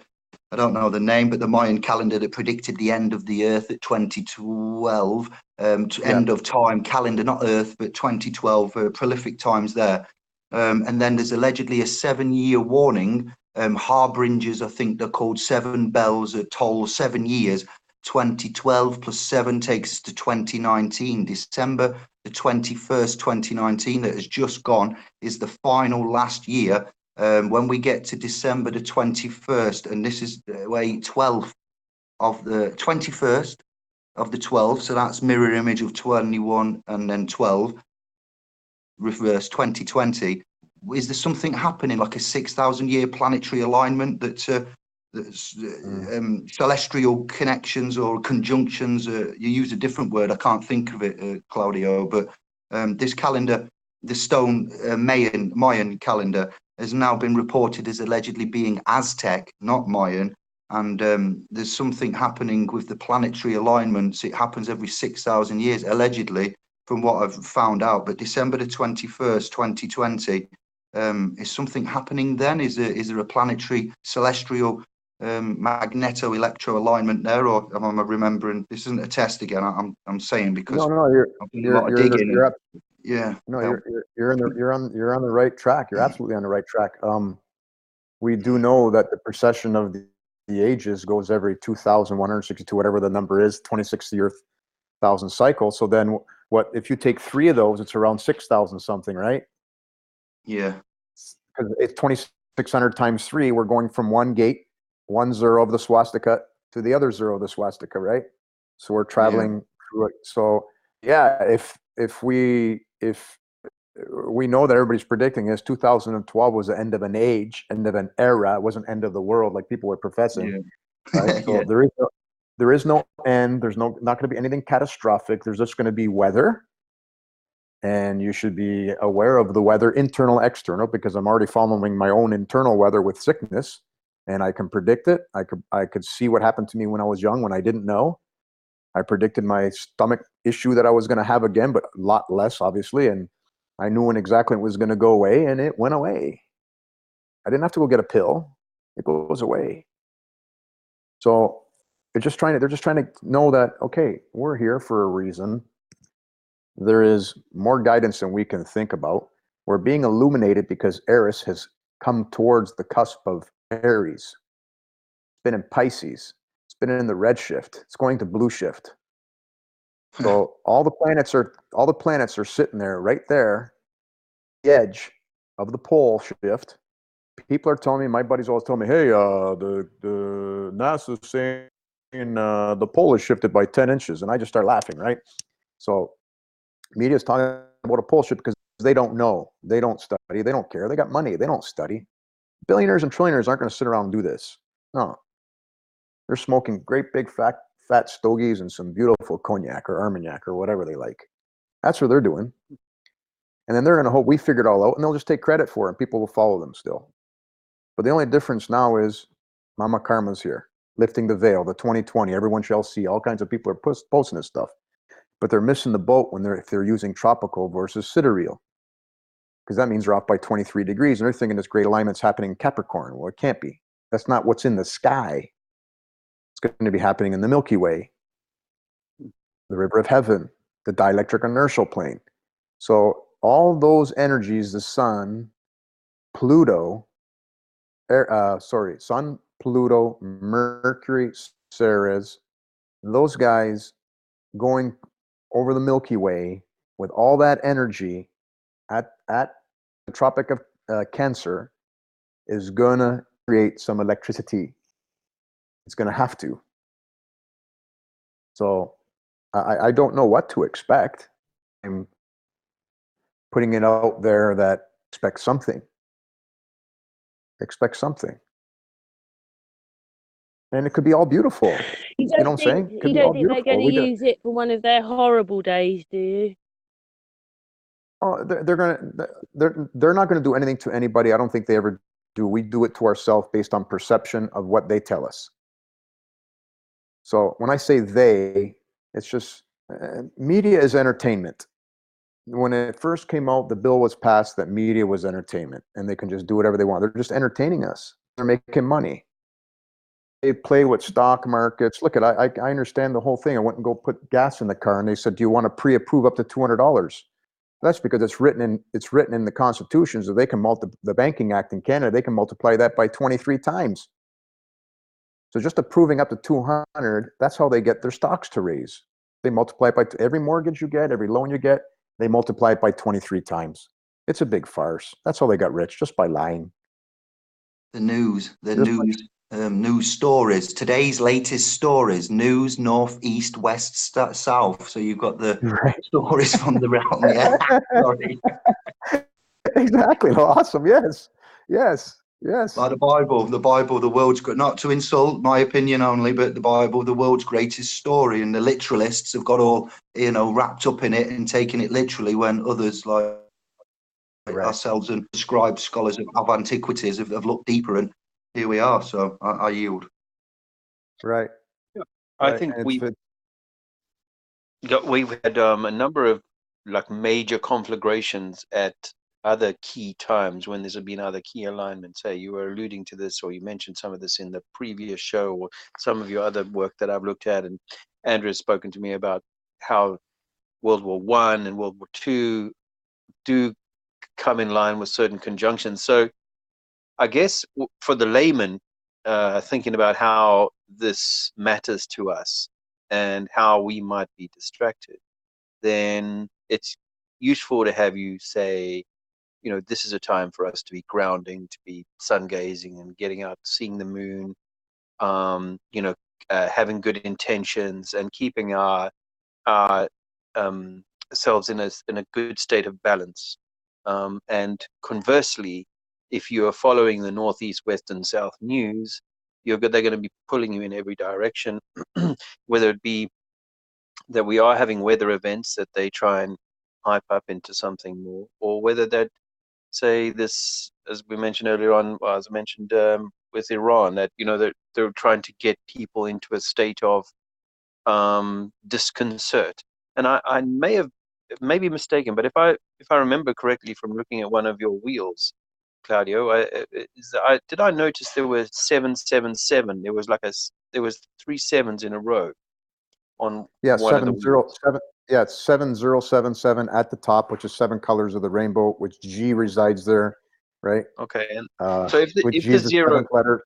I don't know the name, but the Mayan calendar that predicted the end of the Earth at 2012, end of time calendar, not Earth, but 2012, prolific times there. And then there's allegedly a 7-year warning. Harbingers, I think they're called, 7 bells that toll 7 years. 2012 plus 7 takes us to 2019. December the 21st, 2019, that has just gone, is the final last year. When we get to December the 21st, and this is 12th of the 21st of the 12th, so that's mirror image of 21 and then 12, reverse 2020. Is there something happening, like a 6,000-year planetary alignment that's celestial connections or conjunctions? You use a different word, I can't think of it, Claudio, but this calendar, the stone Mayan calendar, has now been reported as allegedly being Aztec, not Mayan. And there's something happening with the planetary alignments. It happens every 6,000 years, allegedly, from what I've found out. But December the 21st, 2020, is something happening then? Is there a planetary celestial magneto-electro alignment there, or am I remembering? This isn't a test again. I'm saying because you're on the right track. You're absolutely on the right track. We do know that the precession of the ages goes every 2,162, whatever the number is, 26,000 cycles. So then, what if you take 3 of those? It's around 6,000 something, right? Yeah, because it's 2,600 times 3. We're going from one gate, 1 0 of the swastika, to the other 0 of the swastika, right? So we're traveling through it. So yeah, if we know that everybody's predicting is 2012 was the end of an age, end of an era. It wasn't end of the world like people were professing. Right? So there is no end. There's not going to be anything catastrophic. There's just going to be weather. And you should be aware of the weather, internal, external, because I'm already following my own internal weather with sickness, and I can predict it. I could see what happened to me when I was young, when I didn't know. I predicted my stomach issue that I was going to have again, but a lot less, obviously. And I knew when exactly it was going to go away, and it went away. I didn't have to go get a pill. It goes away. So they're just trying to know that, okay, we're here for a reason. There is more guidance than we can think about. We're being illuminated because Eris has come towards the cusp of Aries. It's been in Pisces. It's been in the red shift. It's going to blue shift. So all the planets are sitting there, right there, the edge of the pole shift. People are telling me, my buddies always tell me, hey, the NASA's saying the pole is shifted by 10 inches. And I just start laughing, right? So media is talking about a pole shift because they don't know. They don't study. They don't care. They got money. They don't study. Billionaires and trillionaires aren't going to sit around and do this. No. They're smoking great big fat stogies and some beautiful cognac or Armagnac or whatever they like. That's what they're doing. And then they're going to hope we figure it all out, and they'll just take credit for it, and people will follow them still. But the only difference now is Mama Karma's here, lifting the veil, the 2020. Everyone shall see. All kinds of people are posting this stuff. But they're missing the boat if they're using tropical versus sidereal, because that means they're off by 23 degrees, and they're thinking this great alignment's happening in Capricorn. Well, it can't be. That's not what's in the sky. It's going to be happening in the Milky Way, the river of heaven, the dielectric inertial plane. So all those energies, the sun, Pluto, Sun, Pluto, Mercury, Ceres, those guys going over the Milky Way with all that energy at the Tropic of Cancer is going to create some electricity. It's going to have to. So I don't know what to expect. I'm putting it out there that expect something. expect something. And it could be all beautiful. You know what I'm saying? It could be all don't think they're beautiful. going to use it for one of their horrible days, do you? Oh, they're not going to do anything to anybody. I don't think they ever do. We do it to ourselves based on perception of what they tell us. So when I say they, it's just media is entertainment. When it first came out, the bill was passed that media was entertainment and they can just do whatever they want. They're just entertaining us. They're making money. They play with stock markets. Look, I understand the whole thing. I went and go put gas in the car, and they said, "Do you want to pre-approve up to $200?" That's because it's written in the Constitution, so they can the Banking Act in Canada. They can multiply that by 23 times. So just approving up to 200, that's how they get their stocks to raise. They multiply it by every mortgage you get, every loan you get. They multiply it by 23 times. It's a big farce. That's how they got rich, just by lying. The news stories, today's latest stories, news, north, east, west, south. So you've got the stories from the realm. Yeah. Sorry. Exactly. Awesome. Yes. Like the Bible, the world's, not to insult my opinion only, but the Bible, the world's greatest story, and the literalists have got all, wrapped up in it and taken it literally, when others like ourselves and prescribed scholars of antiquities have looked deeper, and here we are. So I yield. Right. I think we've had a number of major conflagrations at other key times when there's been other key alignments. Hey, you were alluding to this, or you mentioned some of this in the previous show, or some of your other work that I've looked at, and Andrew has spoken to me about how World War I and World War II do come in line with certain conjunctions. So I guess for the layman, thinking about how this matters to us and how we might be distracted, then it's useful to have you say, this is a time for us to be grounding, to be sun gazing and getting out, seeing the moon, having good intentions and keeping our selves in a good state of balance. And conversely, if you are following the northeast, west, and south news, they're going to be pulling you in every direction, whether it be that we are having weather events that they try and hype up into something more, or whether that, say, this, as we mentioned earlier on, as I mentioned with Iran, that they're trying to get people into a state of disconcert. And I may be mistaken, but if I remember correctly from looking at one of your wheels, Claudio, did I notice there were 777? There was there was 3 sevens in a row on one of the wheels. Yeah, it's 7077 at the top, which is 7 colors of the rainbow, which G resides there, right? Okay, and so if the zero letter,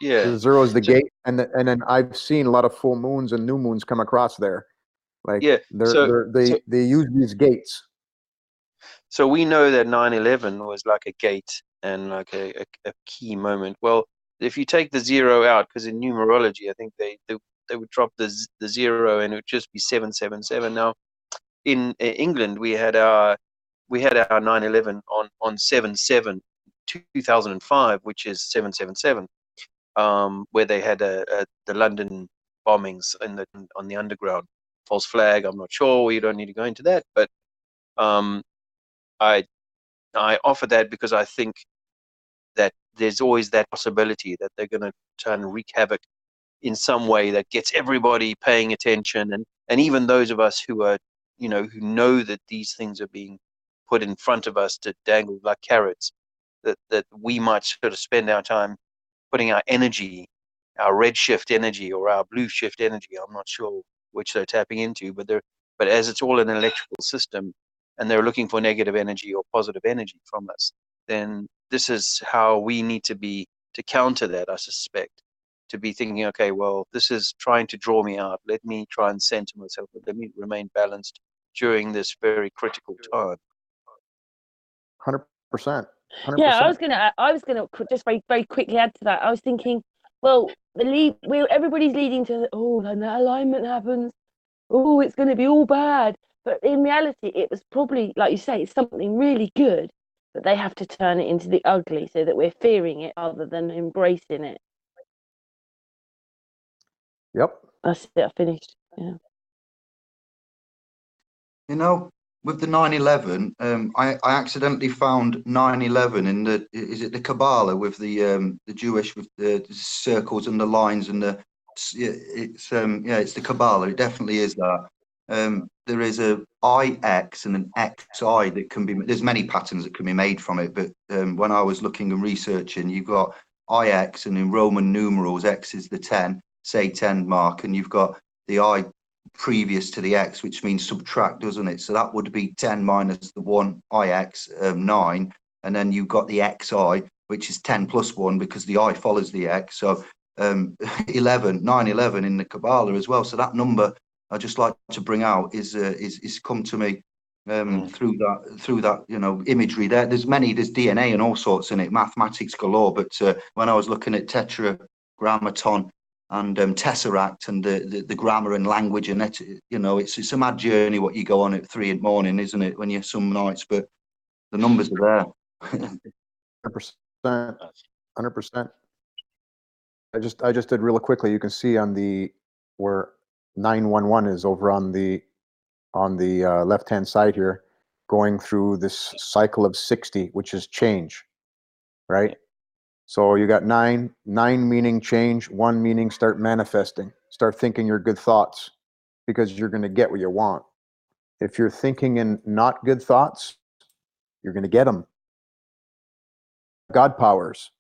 the 0 is the gate, and then I've seen a lot of full moons and new moons come across there. They use these gates. So we know that 9/11 was like a gate and like a key moment. Well, if you take the 0 out, because in numerology, I think they would drop the 0 and it would just be 777. Now, in England, we had our 9/11 on 7/7/2005, which is 777, where they had the London bombings on the underground. False flag. I'm not sure. You don't need to go into that, but I offer that because I think that there's always that possibility that they're going to try and wreak havoc in some way that gets everybody paying attention, and even those of us who are, who know that these things are being put in front of us to dangle like carrots, that we might sort of spend our time putting our energy, our red shift energy or our blue shift energy. I'm not sure which they're tapping into, but as it's all an electrical system, and they're looking for negative energy or positive energy from us, then this is how we need to be to counter that, I suspect. To be thinking, okay, well, this is trying to draw me out. Let me try and center myself. Let me remain balanced during this very critical time. 100%. Yeah, I was gonna just very, very quickly add to that. I was thinking, well, everybody's leading to, and that alignment happens. Oh, it's going to be all bad. But in reality, it was probably, like you say, it's something really good. but they have to turn it into the ugly so that we're fearing it rather than embracing it. Yep. That's it. I finished. Yeah. You know, with the 9/11, I accidentally found 9/11 in the, is it the Kabbalah with the Jewish with the circles and the lines and the, it's the Kabbalah. It definitely is that. There is a IX and an XI that can be, there's many patterns that can be made from it, but when I was looking and researching, you've got IX, and in Roman numerals, X is the 10, say 10 mark, and you've got the I previous to the X, which means subtract, doesn't it? So that would be 10 minus the 1 IX, 9, and then you've got the XI, which is 10 plus 1 because the I follows the X. So 9/11 in the Kabbalah as well. So that number I just like to bring out is come to me through that imagery there. There's DNA and all sorts in it, mathematics galore. But when I was looking at tetragrammaton and tesseract and the grammar and language, and that, it's a mad journey what you go on at 3 in the morning, isn't it? When you're some nights, but the numbers are there. 100%. 100%. I just did real quickly. You can see on the where 911 is over on the left-hand side here, going through this cycle of 60, which is change, right? So you got 9 meaning change, 1 meaning start manifesting, start thinking your good thoughts, because you're going to get what you want. If you're thinking in not good thoughts, you're going to get them. God powers.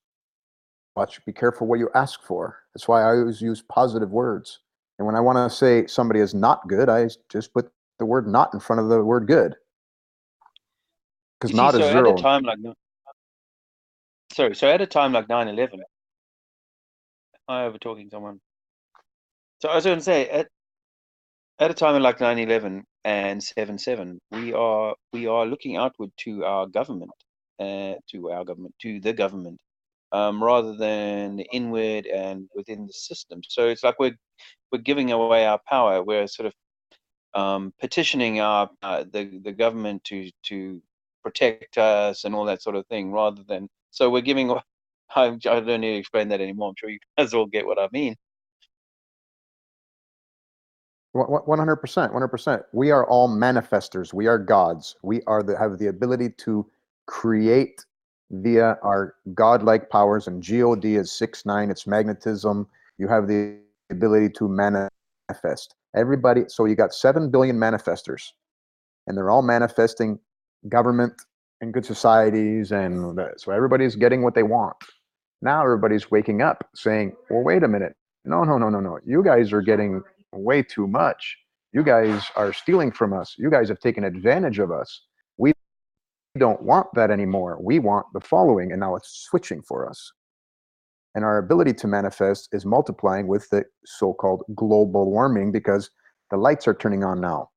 Be careful what you ask for. That's why I always use positive words. And when I want to say somebody is not good, I just put the word not in front of the word good. Because not is zero. At a time like at a time like 9/11, am I over talking someone? So I was going to say, at a time like 9/11 and 7/7, we are looking outward to our government, to the government, rather than inward and within the system. So it's like we're giving away our power. We're sort of petitioning the government to protect us and all that sort of thing, rather than, so we're giving. I don't need to explain that anymore. I'm sure you guys all get what I mean. 100%. 100%. We are all manifestors. We are gods. We have the ability to create via our godlike powers, and God is 6-9. It's magnetism. You have the ability to manifest. Everybody. So you got 7 billion manifestors, and they're all manifesting government and good societies, and so everybody's getting what they want. Now everybody's waking up, saying, "Well, wait a minute. No. You guys are getting way too much. You guys are stealing from us. You guys have taken advantage of us. We don't want that anymore. We want the following," and now it's switching for us. And our ability to manifest is multiplying with the so-called global warming, because the lights are turning on now.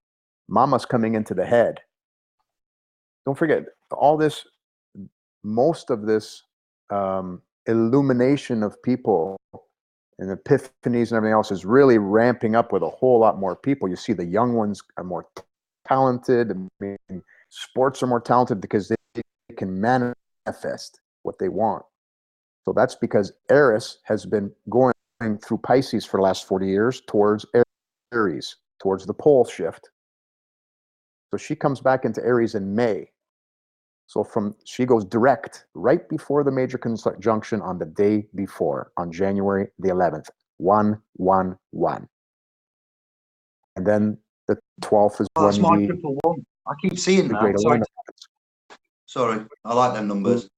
Mama's coming into the head. Don't forget, all this, most of this illumination of people and epiphanies and everything else is really ramping up with a whole lot more people. You see the young ones are more talented. I mean, sports are more talented because they can manifest what they want. So that's because Eris has been going through Pisces for the last 40 years towards Aries, towards the pole shift. So she comes back into Aries in May. So she goes direct right before the major conjunction on the day before, on January the 11th, 111. And then the 12th is That's my when triple one. I keep seeing the that. great alignment happens. Sorry, I like them numbers.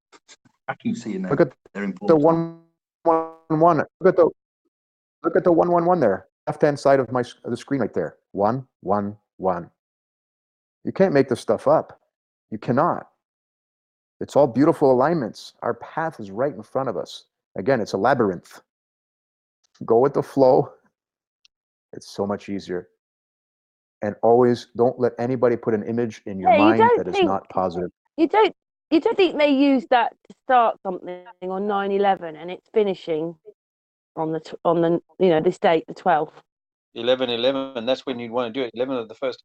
I keep seeing them. Look at they're important. The 111. Look at the 111 there. Left-hand side of the screen right there. 111. You can't make this stuff up. You cannot. It's all beautiful alignments. Our path is right in front of us. Again, it's a labyrinth. Go with the flow. It's so much easier. And always don't let anybody put an image in your mind that is not positive. You don't think they used that to start something on 9/11 and it's finishing on the this date, the 12th? 11/11. That's when you'd want to do it. 11 of the first.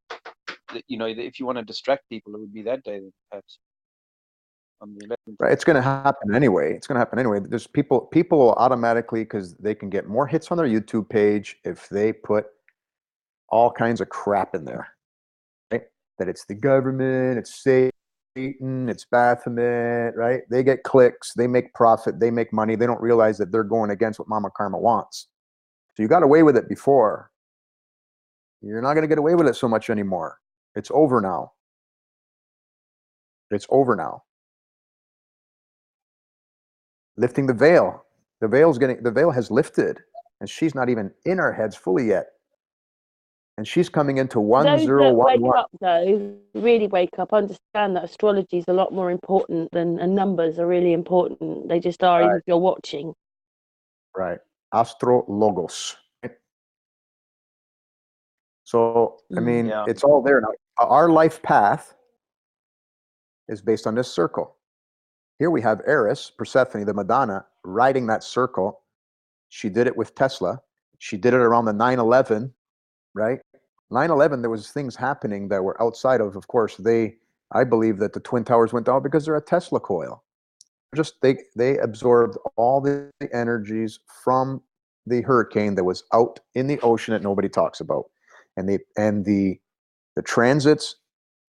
If you want to distract people, it would be that day, perhaps. on the 11th. Right, it's going to happen anyway. It's going to happen anyway. There's people will automatically, because they can get more hits on their YouTube page if they put all kinds of crap in there, right? That it's the government, it's Satan, it's Baphomet, right? They get clicks, they make profit, they make money. They don't realize that they're going against what Mama Karma wants. So you got away with it before. You're not going to get away with it so much anymore. It's over now. It's over now. Lifting the veil. The veil has lifted, and she's not even in our heads fully yet. And she's coming into 1011. Those that wake up, though, really wake up, understand that astrology is a lot more important and numbers are really important. They just are, even if you're watching. Right. Astrologos. So, I mean, it's all there now. Our life path is based on this circle. Here we have Eris, Persephone, the Madonna, riding that circle. She did it with Tesla. She did it around the 9/11, right? 9/11, there was things happening that were outside of course, I believe that the Twin Towers went down because they're a Tesla coil. They absorbed all the energies from the hurricane that was out in the ocean that nobody talks about. And the transits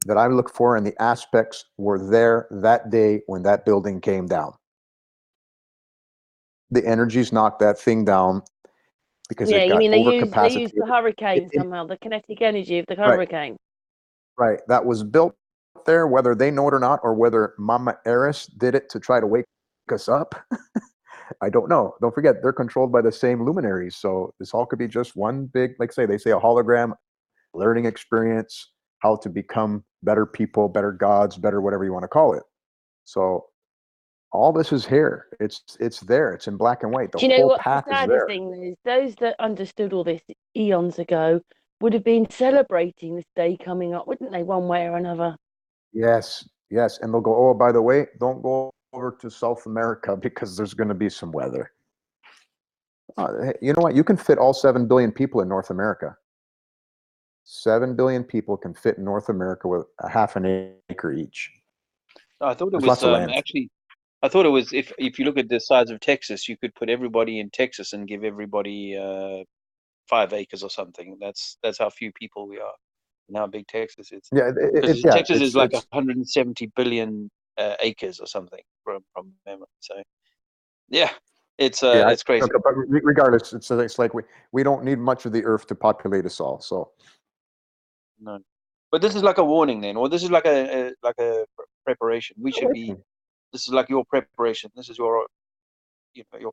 that I look for and the aspects were there that day when that building came down. The energies knocked that thing down because it got overcapacity. They used the hurricane somehow, the kinetic energy of the hurricane. Right. That was built there, whether they know it or not, or whether Mama Eris did it to try to wake us up. I don't know. Don't forget, they're controlled by the same luminaries. So this all could be just one big, like they say a hologram, learning experience, how to become better people, better gods, better whatever you want to call it. So all this is here. It's there. It's in black and white. The whole path is there. The saddest thing is, those that understood all this eons ago would have been celebrating this day coming up, wouldn't they, one way or another? Yes, yes. And they'll go, oh, by the way, don't go over to South America because there's going to be some weather. You know what? You can fit all 7 billion people in North America. 7 billion people can fit in North America with a half an acre each. I thought it was actually. I thought it was if you look at the size of Texas, you could put everybody in Texas and give everybody 5 acres or something. That's how few people we are, and how big Texas is. Yeah, Texas is like 170 billion acres or something from memory. So yeah, it's crazy. Okay, but regardless, it's like we don't need much of the earth to populate us all. So no, but this is like a warning then, or this is like a preparation. We should be. This is like your preparation. This is your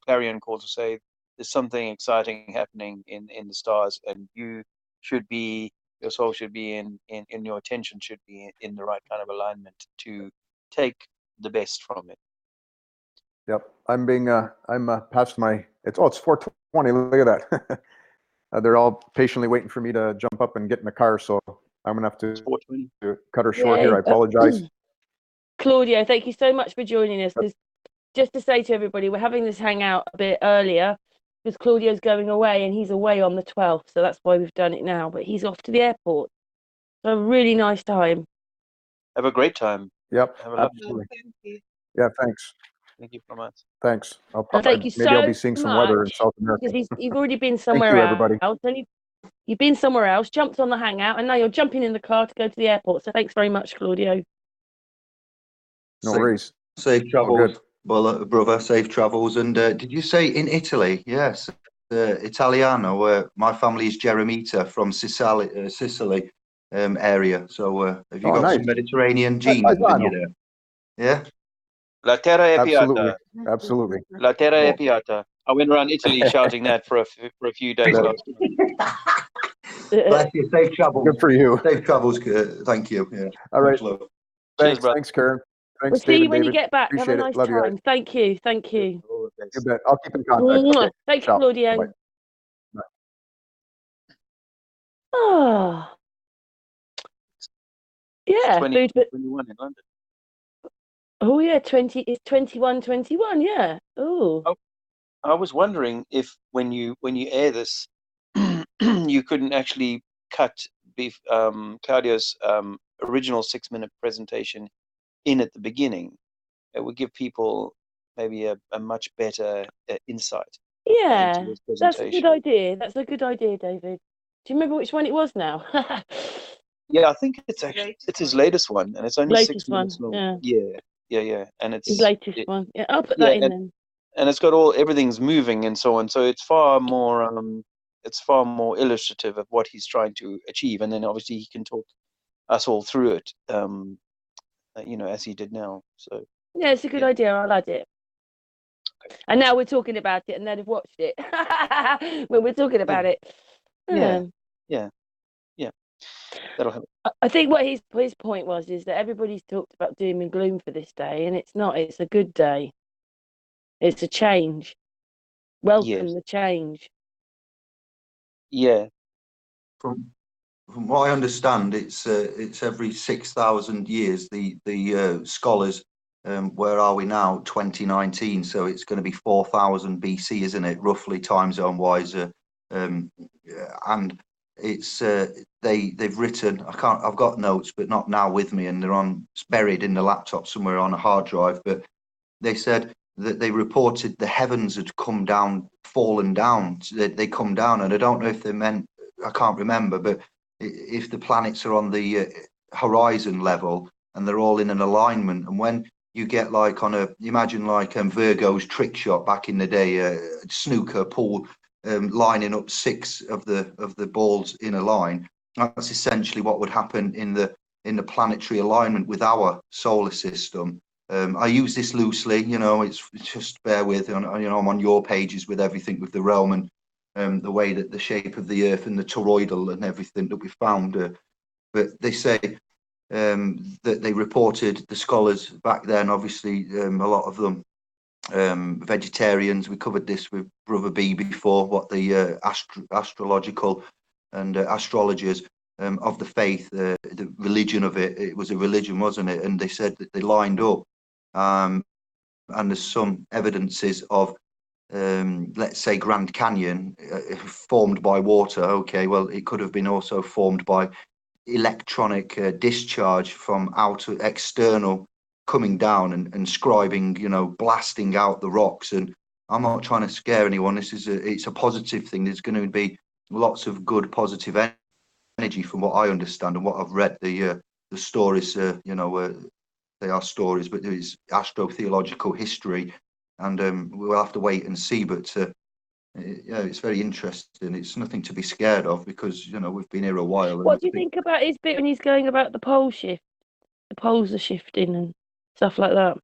clarion call to say there's something exciting happening in the stars, and your soul should be in your attention should be in the right kind of alignment to take the best from it. Yep, I'm past my. It's 4:20. Look at that. They're all patiently waiting for me to jump up and get in the car, so I'm gonna have to cut her short here. I apologize. Claudio, thank you so much for joining us. Just to say to everybody, we're having this hangout a bit earlier because Claudio's going away, and he's away on the 12th, so that's why we've done it now. But he's off to the airport. So a really nice time. Have a great time. Yep, absolutely. Yeah, thanks. Thank you so much. Thanks. Maybe I'll be seeing some weather in South America. Because you've already been somewhere else. You've been somewhere else, jumped on the hangout, and now you're jumping in the car to go to the airport. So thanks very much, Claudio. No worries. Safe travels, brother. Safe travels. And did you say in Italy? Yes, Italiano. Where my family is Jeremita from Sicily area. So have you got some Mediterranean genes in you there? Yeah. La terra è piatta. Absolutely. La terra è piatta. I went around Italy shouting that for a few days last week. Bless you. Safe travels. Good for you. Safe travels. Thank you. Yeah. All right. Cheers, thanks, Karen. Thanks, we'll see you when you get back. Appreciate Have a nice time. You. Thank you. You bet. I'll keep in contact. Okay. Thank you, Claudio. Bye. Bye. Oh. Yeah. 21 in London. Oh yeah, 21:21. Yeah. Oh. I was wondering if when you air this, you couldn't actually cut Claudio's original 6-minute presentation in at the beginning, it would give people maybe a much better insight into Yeah, this that's a good presentation. idea. That's a good idea, David. Do you remember which one it was now? Yeah, I think it's his latest one, and it's only 6 Latest one. minutes long. Yeah, Yeah, and his latest one. Yeah, I'll put that in then. and it's got everything's moving and so on, so it's far more illustrative of what he's trying to achieve, and then obviously he can talk us all through it, as he did now. So yeah, it's a good idea. I'll add it. And now we're talking about it, and they'd have watched it when we're talking about it. Yeah. That'll help. I think what his point is that everybody's talked about doom and gloom for this day, and it's not. It's a good day. It's a change. Welcome the change. Yeah. From what I understand, it's every 6,000 years. The scholars, where are we now? 2019, so it's going to be 4,000 BC, isn't it? Roughly time zone wise, and it's they've written. I've got notes, but not now with me, and it's buried in the laptop somewhere on a hard drive. But they said that they reported the heavens had fallen down. They come down, and I don't know if they meant. I can't remember, but if the planets are on the horizon level and they're all in an alignment, and when you get like imagine like Virgo's trick shot back in the day, snooker pool, lining up 6 of the balls in a line. That's essentially what would happen in the planetary alignment with our solar system. I use this loosely, it's just bear with, I'm on your pages with everything with the realm and the way that the shape of the earth and the toroidal and everything that we found. But they say that they reported, the scholars back then, obviously a lot of them vegetarians. We covered this with Brother B before, what the astrological and astrologers of the faith, the religion of it was a religion, wasn't it? And they said that they lined up, and there's some evidences of let's say Grand Canyon formed by water. Okay, well, it could have been also formed by electronic discharge from external coming down and scribing, blasting out the rocks. And I'm not trying to scare anyone. It's a positive thing. There's going to be lots of good positive energy from what I understand and what I've read. The stories, they are stories, but there's astrotheological history, and we'll have to wait and see. But it's very interesting. It's nothing to be scared of because we've been here a while. What do you think about his bit when he's going about the pole shift? The poles are shifting and stuff like that.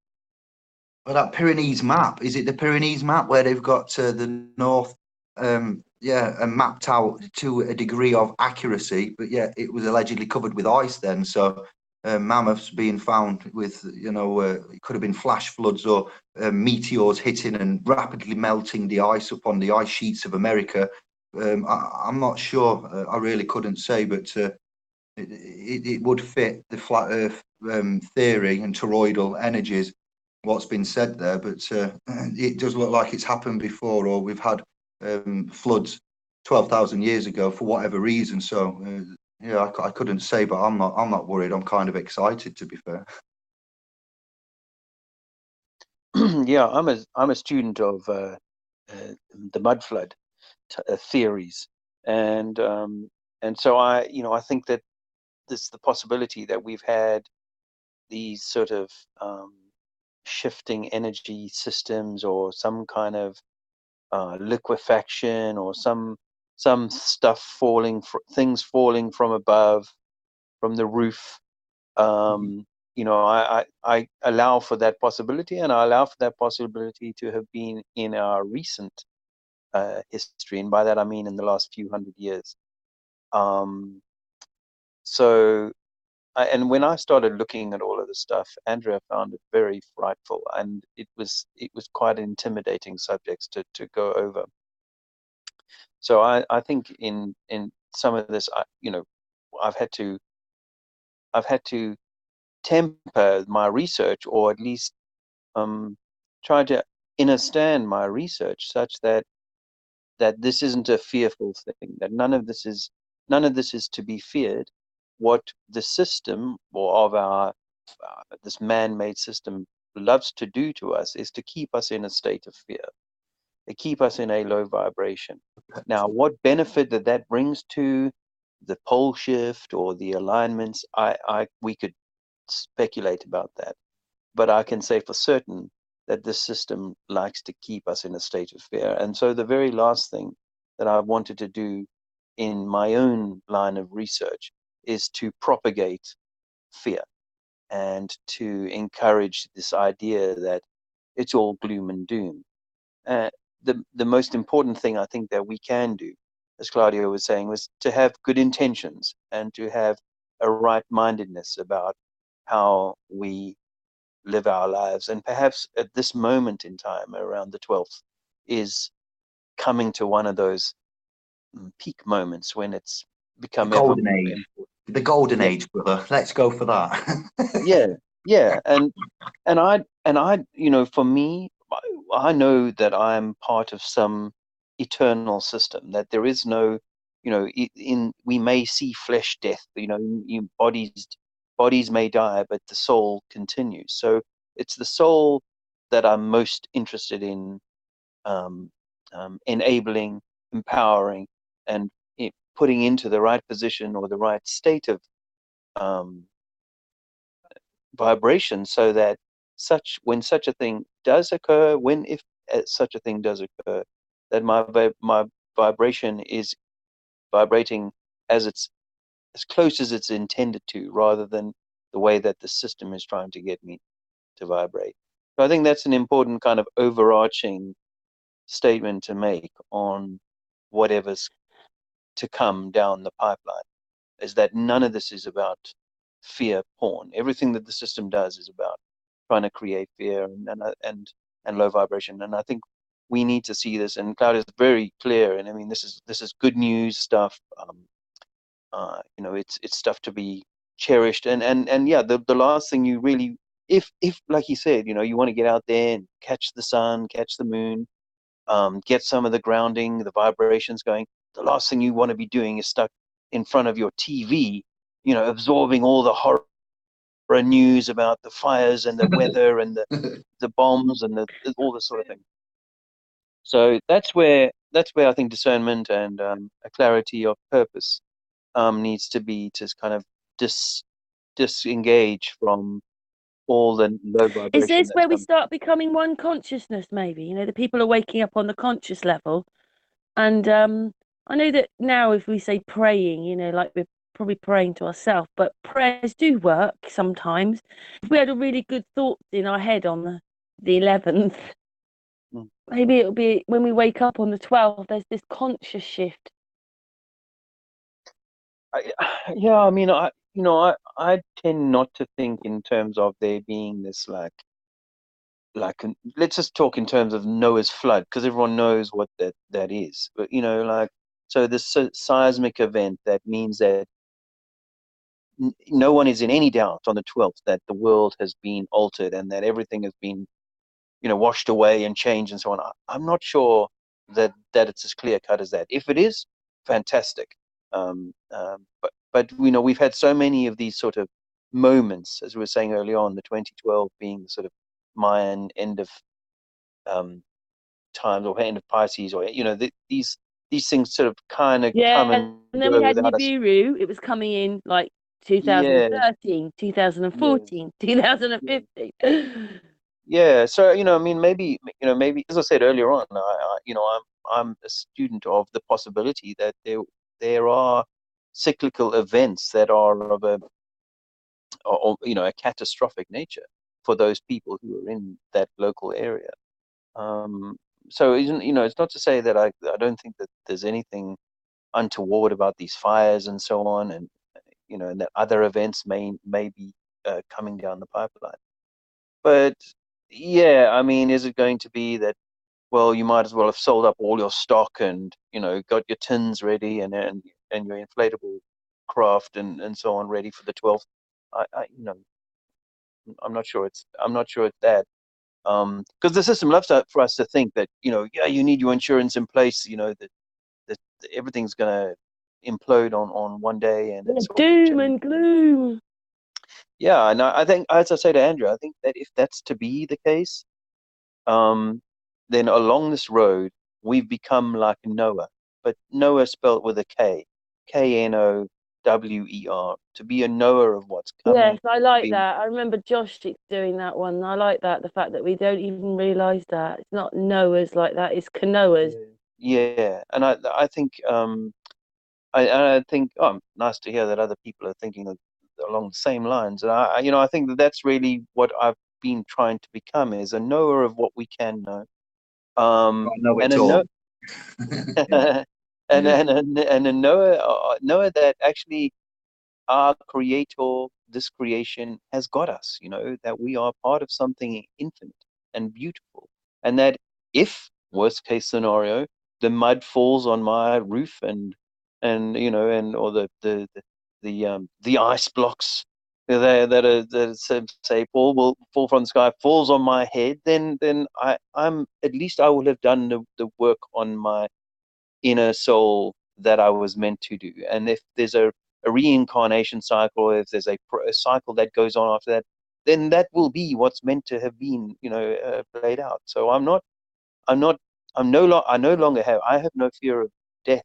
Well, that Pyrenees map, is it the Pyrenees map where they've got the north, and mapped out to a degree of accuracy? But yeah, it was allegedly covered with ice then. So mammoths being found with, it could have been flash floods or meteors hitting and rapidly melting the ice up on the ice sheets of America. I'm not sure. I really couldn't say, but it would fit the flat Earth theory and toroidal energies, what's been said there. But it does look like it's happened before, or we've had floods 12,000 years ago for whatever reason. So I couldn't say, but I'm not worried. I'm kind of excited, to be fair. Yeah, I'm a student of the mud flood theories, and so I think that the possibility that we've had these sort of shifting energy systems, or some kind of liquefaction, or some stuff things falling from above, from the roof. I allow for that possibility, and I allow for that possibility to have been in our recent history, and by that I mean in the last few hundred years. And when I started looking at all of this stuff, Andrea found it very frightful, and it was quite intimidating subjects to go over. So I think in some of this, I've had to temper my research, or at least try to understand my research such that this isn't a fearful thing, that none of this is to be feared. What the system, or of our this man-made system, loves to do to us is to keep us in a state of fear. They keep us in a low vibration. Now, what benefit that brings to the pole shift or the alignments, we could speculate about that. But I can say for certain that this system likes to keep us in a state of fear. And so the very last thing that I wanted to do in my own line of research is to propagate fear and to encourage this idea that it's all gloom and doom. The most important thing I think that we can do, as Claudio was saying, was to have good intentions and to have a right-mindedness about how we live our lives. And perhaps at this moment in time, around the 12th, is coming to one of those peak moments when it's become the golden age. The golden age, brother. Let's go for that. yeah. And I, you know, for me, I know that I'm part of some eternal system, that there is no, you know, we may see flesh death, you know, bodies may die, but the soul continues. So it's the soul that I'm most interested in enabling, empowering, and putting into the right position or the right state of vibration, so that when such a thing does occur, if such a thing does occur, that my vibration is vibrating as close as it's intended to, rather than the way that the system is trying to get me to vibrate. So I think that's an important kind of overarching statement to make on whatever's to come down the pipeline, is that none of this is about fear porn. Everything that the system does is about trying to create fear and low vibration. And I think we need to see this. And Claudio is very clear. And I mean, this is good news stuff. You know, it's stuff to be cherished. And yeah, the last thing you really, if like he said, you know, you want to get out there and catch the sun, catch the moon, get some of the grounding, the vibrations going, the last thing you want to be doing is stuck in front of your TV, you know, absorbing all the horror news about the fires and the weather and the bombs and all this sort of thing. So that's where I think discernment and a clarity of purpose needs to be, to kind of disengage from all the low vibration. Is this where we start becoming one consciousness, maybe? You know, the people are waking up on the conscious level. And I know that now if we say praying, you know, like we're probably praying to ourselves, but prayers do work sometimes. If we had a really good thought in our head on the 11th, maybe it'll be when we wake up on the 12th, there's this conscious shift. Yeah, I mean, I tend not to think in terms of there being this like let's just talk in terms of Noah's flood, because everyone knows what that is. But you know, like, so this seismic event that means that no one is in any doubt on the 12th that the world has been altered and that everything has been, you know, washed away and changed and so on. I'm not sure that it's as clear cut as that. If it is, fantastic. But you know, we've had so many of these sort of moments, as we were saying early on, the 2012 being the sort of Mayan end of times, or end of Pisces, or you know, these things sort of kind of come and then we had Nibiru. It was coming in like 2013, 2014, 2015. Yeah, so you know, I mean, maybe as I said earlier on, I'm a student of the possibility that there are cyclical events that are of a catastrophic nature for those people who are in that local area. So it's not to say that I don't think that there's anything untoward about these fires and so on, and you know, and that other events may be coming down the pipeline. But yeah, I mean, is it going to be that, well, you might as well have sold up all your stock and, you know, got your tins ready and your inflatable craft and so on ready for the 12th? I'm not sure it's that. Because the system loves for us to think that, you know, yeah, you need your insurance in place, you know, that everything's going to implode on one day, and it's doom and gloom. Yeah, and I think, as I say to Andrew, I think that if that's to be the case, then along this road we've become like Noah, but Noah spelled with a K, Knower, to be a knower of what's coming. Yes, I like that. I remember Josh doing that one. I like that, the fact that we don't even realise that. It's not knowers like that, it's canoers. Yeah, and I think I think, oh, nice to hear that other people are thinking along the same lines. And I think that that's really what I've been trying to become, is a knower of what we can know. I know And it a all. and a knower that actually our creator, this creation has got us, that we are part of something infinite and beautiful. And that if, worst case scenario, the mud falls on my roof and or the ice blocks that say will fall from the sky, falls on my head, then I'm at least I will have done the work on my inner soul that I was meant to do. And if there's a reincarnation cycle, or if there's a cycle that goes on after that, then that will be what's meant to have been, played out. So I no longer have no fear of death.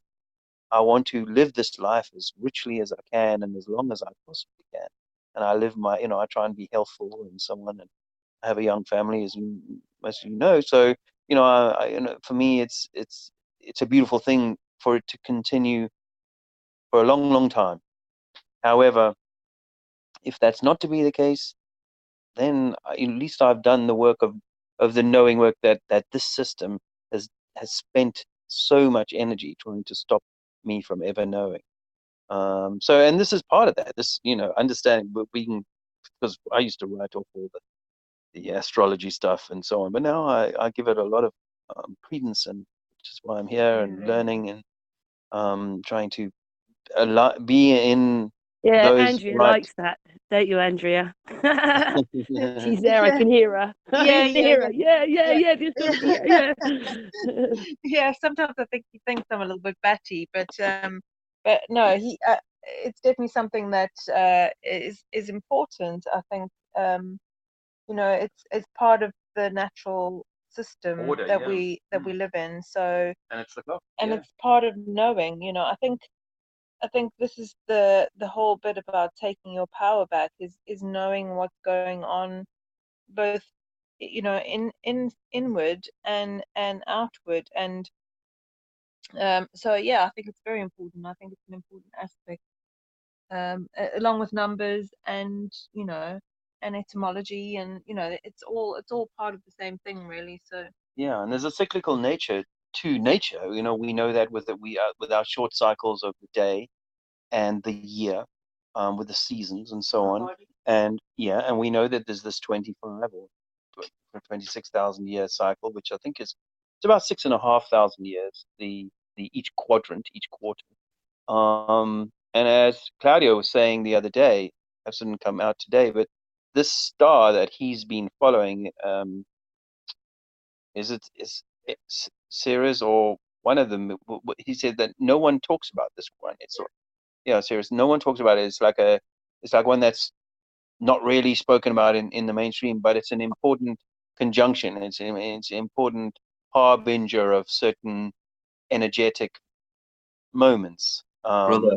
I want to live this life as richly as I can and as long as I possibly can. And I live I try and be healthful and so on, and I have a young family, as most of you know. So, for me, it's a beautiful thing for it to continue for a long, long time. However, if that's not to be the case, then at least I've done the work of the knowing work that this system has spent so much energy trying to stop me from ever knowing. And this is part of that. This, understanding, but because I used to write off all the astrology stuff and so on, but now I give it a lot of credence, and which is why I'm here and learning and trying to be in Yeah, those Andrea right. likes that, don't you, Andrea? She's there. I can hear her. I can hear her. Yeah. Just got to be, yeah. Yeah, sometimes I think he thinks I'm a little bit batty, but no, it's definitely something that is important. I think it's part of the natural system Order, that yeah. we live in. So And it's the clock. and it's part of knowing. I think this is the whole bit about taking your power back, is knowing what's going on, both inward and outward. And so yeah, I think it's very important. I think it's an important aspect, along with numbers and and etymology, and it's all part of the same thing, really. So yeah, and there's a cyclical nature to nature. We know that with our short cycles of the day and the year, with the seasons and so on. And and we know that there's this 25 or 26,000 year cycle, which I think it's about 6,500 years. The each quadrant, each quarter. And as Claudio was saying the other day, it didn't come out today, but this star that he's been following, is Sirius or one of them? He said that no one talks about this one. It's Sirius. No one talks about it. It's like one that's not really spoken about in the mainstream, but it's an important conjunction. It's an important harbinger of certain energetic moments. Brother,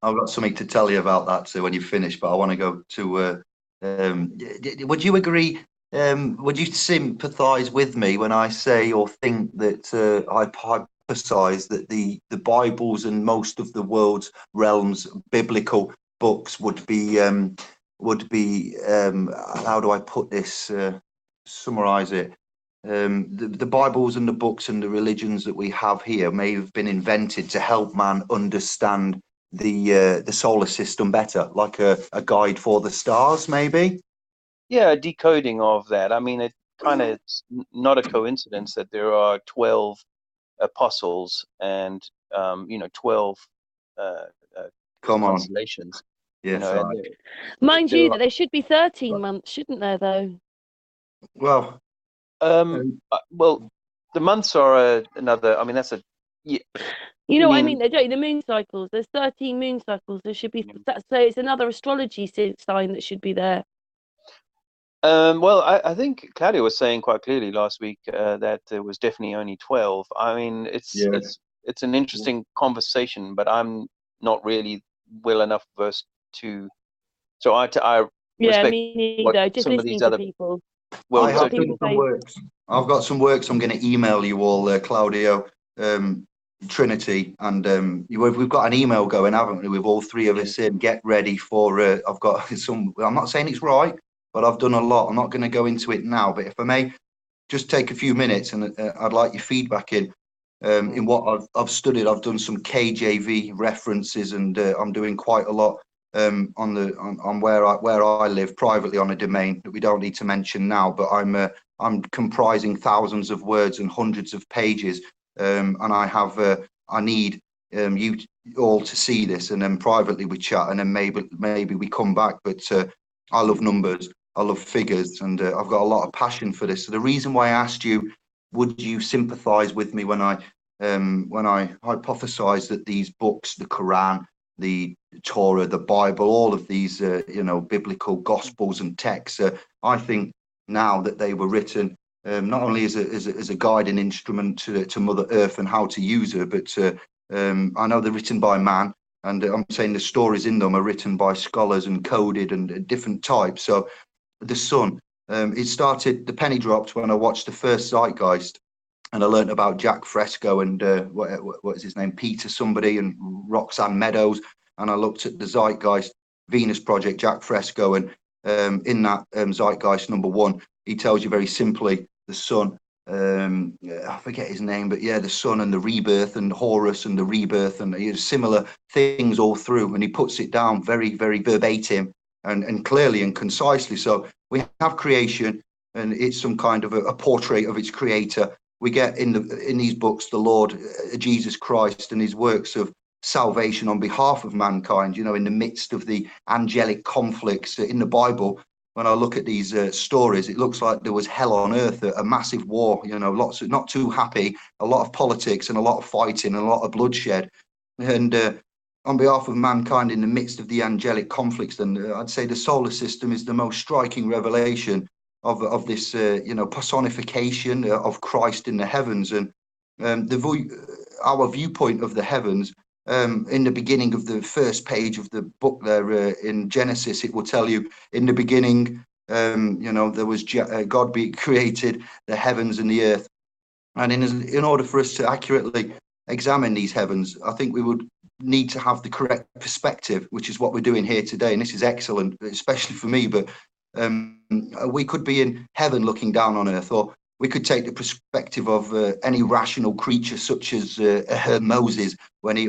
I've got something to tell you about that when you finish, but I want to go to. Would you agree? Would you sympathise with me when I say or think that I hypothesize that the Bibles and most of the world's realms, biblical books, would be how do I put this? Summarize it. The Bibles and the books and the religions that we have here may have been invented to help man understand the solar system better, like a guide for the stars, maybe. Yeah, a decoding of that. I mean, it kind of it's not a coincidence that there are 12 apostles and 12 constellations. Yes, mind you, that there should be 13 months, shouldn't there? Though. Well. Well, the months are another. I mean, that's a You know You what I mean? mean? They don't. The moon cycles. There's 13 moon cycles. There should be. Yeah. So it's another astrology sign that should be there. Well, I think Claudio was saying quite clearly last week that there was definitely only 12. I mean, it's an interesting conversation, but I'm not really well enough versed to. So I Yeah, respect me what neither. Just some of these listening to other people. well I What have researched people done people. some say. works. I've got some works I'm going to email you all, Claudio, Trinity, and we've got an email going, haven't we, with all three of us in. Get ready for. I've got some. I'm not saying it's right, but I've done a lot. I'm not going to go into it now, but if I may, just take a few minutes, and I'd like your feedback in what I've studied. I've done some KJV references, and I'm doing quite a lot on where I live privately on a domain that we don't need to mention now. But I'm comprising thousands of words and hundreds of pages, and I need you all to see this, and then privately we chat, and then maybe we come back. But I love numbers. I love figures, and I've got a lot of passion for this. So the reason why I asked you, would you sympathise with me when I hypothesised that these books, the Quran, the Torah, the Bible, all of these biblical gospels and texts, I think now that they were written not only as a guiding instrument to Mother Earth and how to use her, but I know they're written by man. And I'm saying the stories in them are written by scholars and coded and different types. So the sun, the penny dropped when I watched the first Zeitgeist, and I learned about Jack Fresco and what is his name, Peter somebody, and Roxanne Meadows, and I looked at the Zeitgeist Venus Project, Jack Fresco, and in that Zeitgeist #1, he tells you very simply the sun. I forget his name, but yeah, the sun and the rebirth, and Horus and the rebirth, and similar things all through, and he puts it down very, very verbatim and clearly and concisely. So we have creation, and it's some kind of a portrait of its creator. We get in these books the Lord Jesus Christ and his works of salvation on behalf of mankind. In the midst of the angelic conflicts in the Bible, when I look at these stories, it looks like there was hell on earth, a massive war. Lots of not too happy, a lot of politics and a lot of fighting and a lot of bloodshed. And on behalf of mankind in the midst of the angelic conflicts, then I'd say the solar system is the most striking revelation of this personification of Christ in the heavens. And our viewpoint of the heavens, in the beginning of the first page of the book there in Genesis, it will tell you in the beginning there was God created the heavens and the earth. And in order for us to accurately examine these heavens, I think we would need to have the correct perspective, which is what we're doing here today. And this is excellent, especially for me. But we could be in heaven looking down on earth, or we could take the perspective of any rational creature, such as Moses when he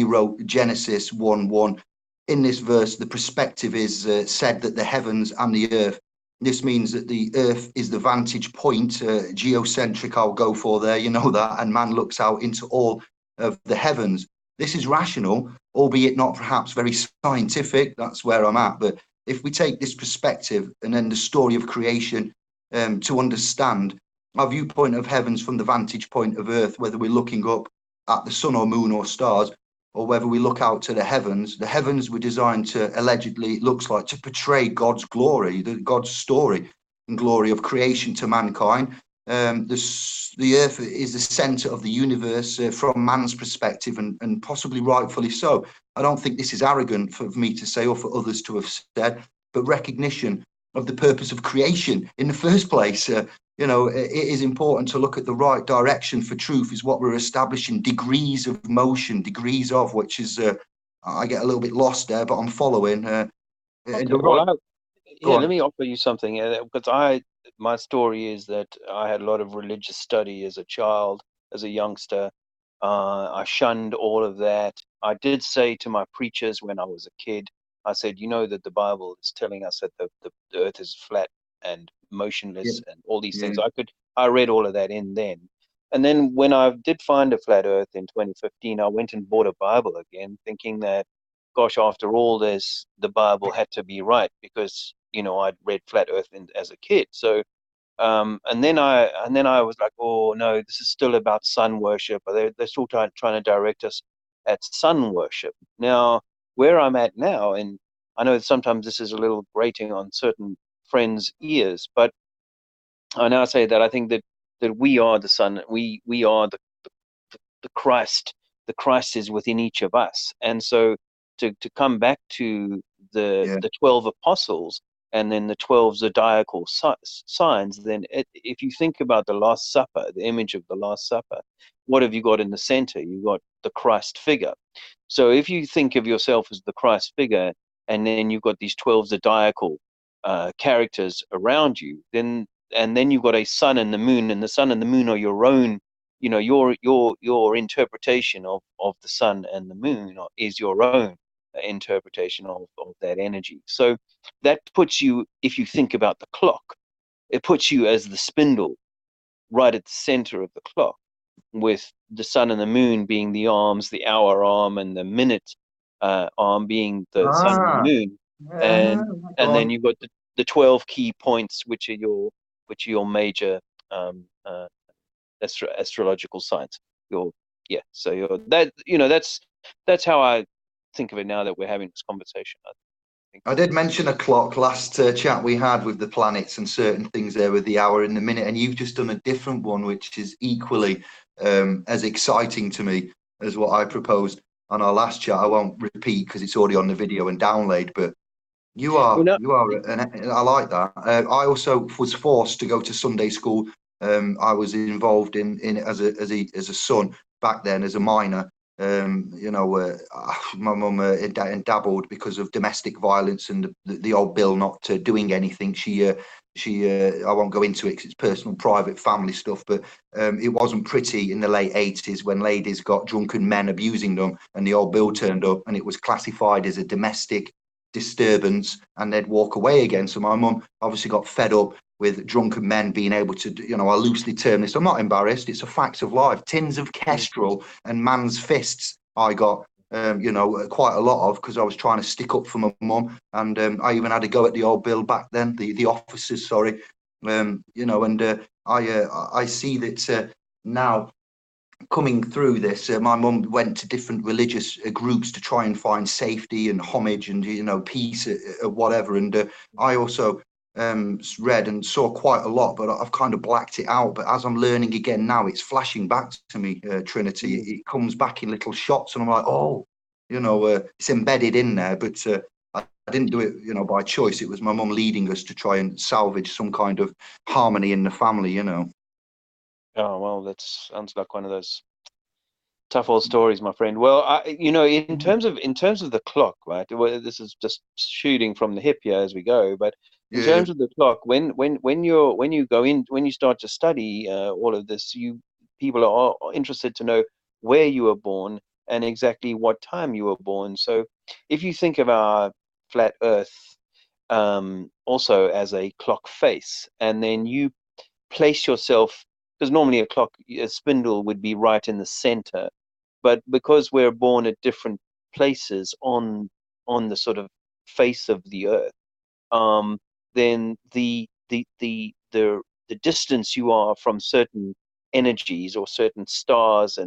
wrote Genesis 1:1. In this verse, the perspective is said that the heavens and the earth. This means that the earth is the vantage point, geocentric, I'll go for there, that, and man looks out into all of the heavens. This is rational, albeit not perhaps very scientific. That's where I'm at. But if we take this perspective and then the story of creation to understand our viewpoint of heavens from the vantage point of earth, whether we're looking up at the sun or moon or stars, or whether we look out to the heavens were designed to, allegedly, it looks like, to portray God's glory, God's story and glory of creation to mankind. The earth is the center of the universe from man's perspective, and possibly rightfully so. I don't think this is arrogant for me to say, or for others to have said, but recognition of the purpose of creation in the first place. It is important to look at the right direction for truth, is what we're establishing, degrees of motion, degrees of, which is, I get a little bit lost there, but I'm following. Okay, well, let me offer you something, because my story is that I had a lot of religious study as a child, as a youngster. I shunned all of that. I did say to my preachers when I was a kid, I said, that the Bible is telling us that the earth is flat and motionless and all these things. I read all of that in then. And then when I did find a flat earth in 2015, I went and bought a Bible again, thinking that, gosh, after all this, the Bible had to be right, because, I'd read flat earth as a kid. So And then I was like, oh no, this is still about sun worship. They're still trying to direct us at sun worship. Now, where I'm at now, and I know that sometimes this is a little grating on certain friends' ears, but I now say that I think that we are the sun. We are the Christ. The Christ is within each of us. And so to come back to the 12 apostles and then the 12 zodiacal signs, then if you think about the Last Supper, the image of the Last Supper, what have you got in the center? You've got the Christ figure. So if you think of yourself as the Christ figure, and then you've got these 12 zodiacal characters around you, then you've got a sun and the moon, and the sun and the moon are your own, you know, your interpretation of the sun and the moon is your own interpretation of that energy. So that puts you, if you think about the clock, it puts you as the spindle right at the center of the clock, with the sun and the moon being the arms, the hour arm, and the minute arm being the sun and the moon. And then you've got the 12 key points, which are your major astrological signs. So that's how I think of it now that we're having this conversation. I did mention a clock last chat we had with the planets and certain things there with the hour and the minute, and you've just done a different one, which is equally as exciting to me as what I proposed on our last chat. I won't repeat because it's already on the video and download, but you are, I like that. I also was forced to go to Sunday school. I was involved in it as a son back then, as a minor. My mum dabbled because of domestic violence and the old bill not doing anything. She I won't go into it because it's personal, private, family stuff, but it wasn't pretty in the late 80s when ladies got drunken men abusing them, and the old bill turned up, and it was classified as a domestic disturbance, and they'd walk away again. So my mum obviously got fed up with drunken men being able to, I loosely term this, I'm not embarrassed, it's a fact of life, tins of kestrel and man's fists I got, quite a lot of, because I was trying to stick up for my mum, and I even had a go at the old bill back then, the officers, sorry, I see that now, coming through this, my mum went to different religious groups to try and find safety and homage and peace, whatever. And I also read and saw quite a lot, but I've kind of blacked it out. But as I'm learning again now, it's flashing back to me. Trinity, it comes back in little shots, and I'm like, oh, it's embedded in there. But I didn't do it, by choice. It was my mum leading us to try and salvage some kind of harmony in the family. Oh, well, that sounds like one of those tough old stories, my friend. Well, in terms of the clock, right? Well, this is just shooting from the hip here as we go, but in terms of the clock, when you start to study all of this, people are interested to know where you were born and exactly what time you were born. So, if you think of our flat Earth also as a clock face, and then you place yourself, because normally a spindle would be right in the center, but because we're born at different places on the sort of face of the Earth, then the distance you are from certain energies or certain stars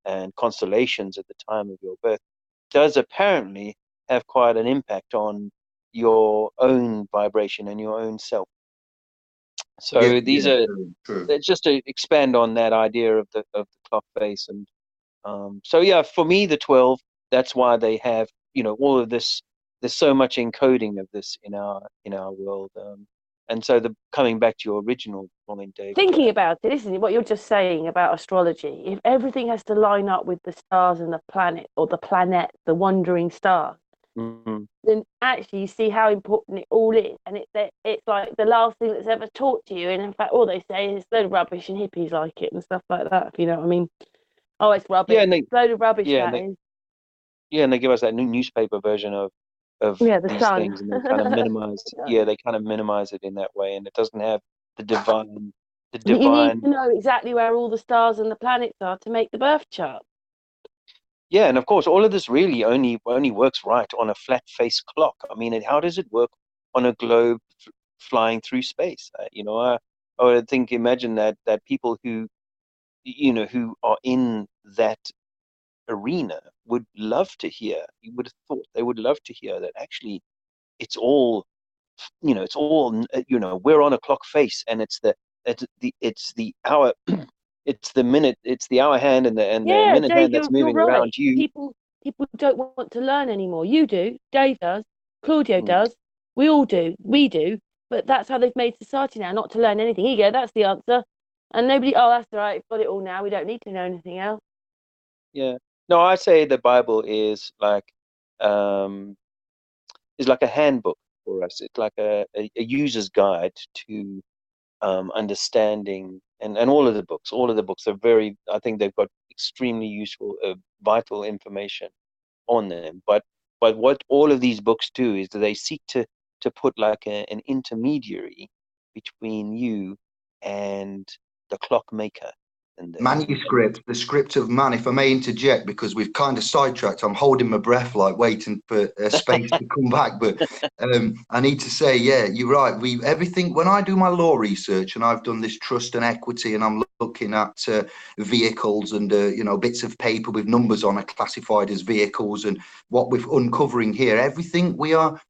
and constellations at the time of your birth does apparently have quite an impact on your own vibration and your own self. So these are just to expand on that idea of the clock face. And so yeah, for me, the 12, that's why they have all of this. There's so much encoding of this in our world. And so coming back to your original point, Dave, thinking about it, isn't it, what you're just saying about astrology? If everything has to line up with the stars and the planet, or the planet, the wandering star, then actually you see how important it all is, and it's like the last thing that's ever taught to you. And in fact, all they say is load of rubbish, and hippies like it and stuff like that. If you know what I mean? Oh, it's rubbish. Yeah, and load of rubbish. Yeah, and they give us that new newspaper version of these sun. things, and they kind of minimize. They kind of minimize it in that way, and it doesn't have the divine. You need to know exactly where all the stars and the planets are to make the birth chart. Yeah, and of course, all of this really only works right on a flat face clock. I mean, how does it work on a globe flying through space? I would think, imagine that people who, who are in that arena would love to hear. You would have thought they would love to hear that actually it's all, it's all, we're on a clock face, and it's the hour, it's the minute, it's the hour hand and the Yeah, minute Dave, hand that's you're moving right. around you. People don't want to learn anymore. You do, Dave does, Claudio Mm. does, we all do, we do. But that's how they've made society now, not to learn anything. Here you go, that's the answer. And nobody, oh, that's all right, we've got it all now. We don't need to know anything else. Yeah. No, I say the Bible is like a handbook for us. It's like a user's guide to understanding, and all of the books are very, I think they've got extremely useful, vital information on them. But what all of these books do is that they seek to put like an intermediary between you and the clockmaker. And Manuscript, the script of man. If I may interject, because we've kind of sidetracked, I'm holding my breath, like waiting for space to come back. But I need to say, yeah, you're right. Everything, when I do my law research, and I've done this trust and equity, and I'm looking at vehicles and bits of paper with numbers on are classified as vehicles, and what we're uncovering here, everything we are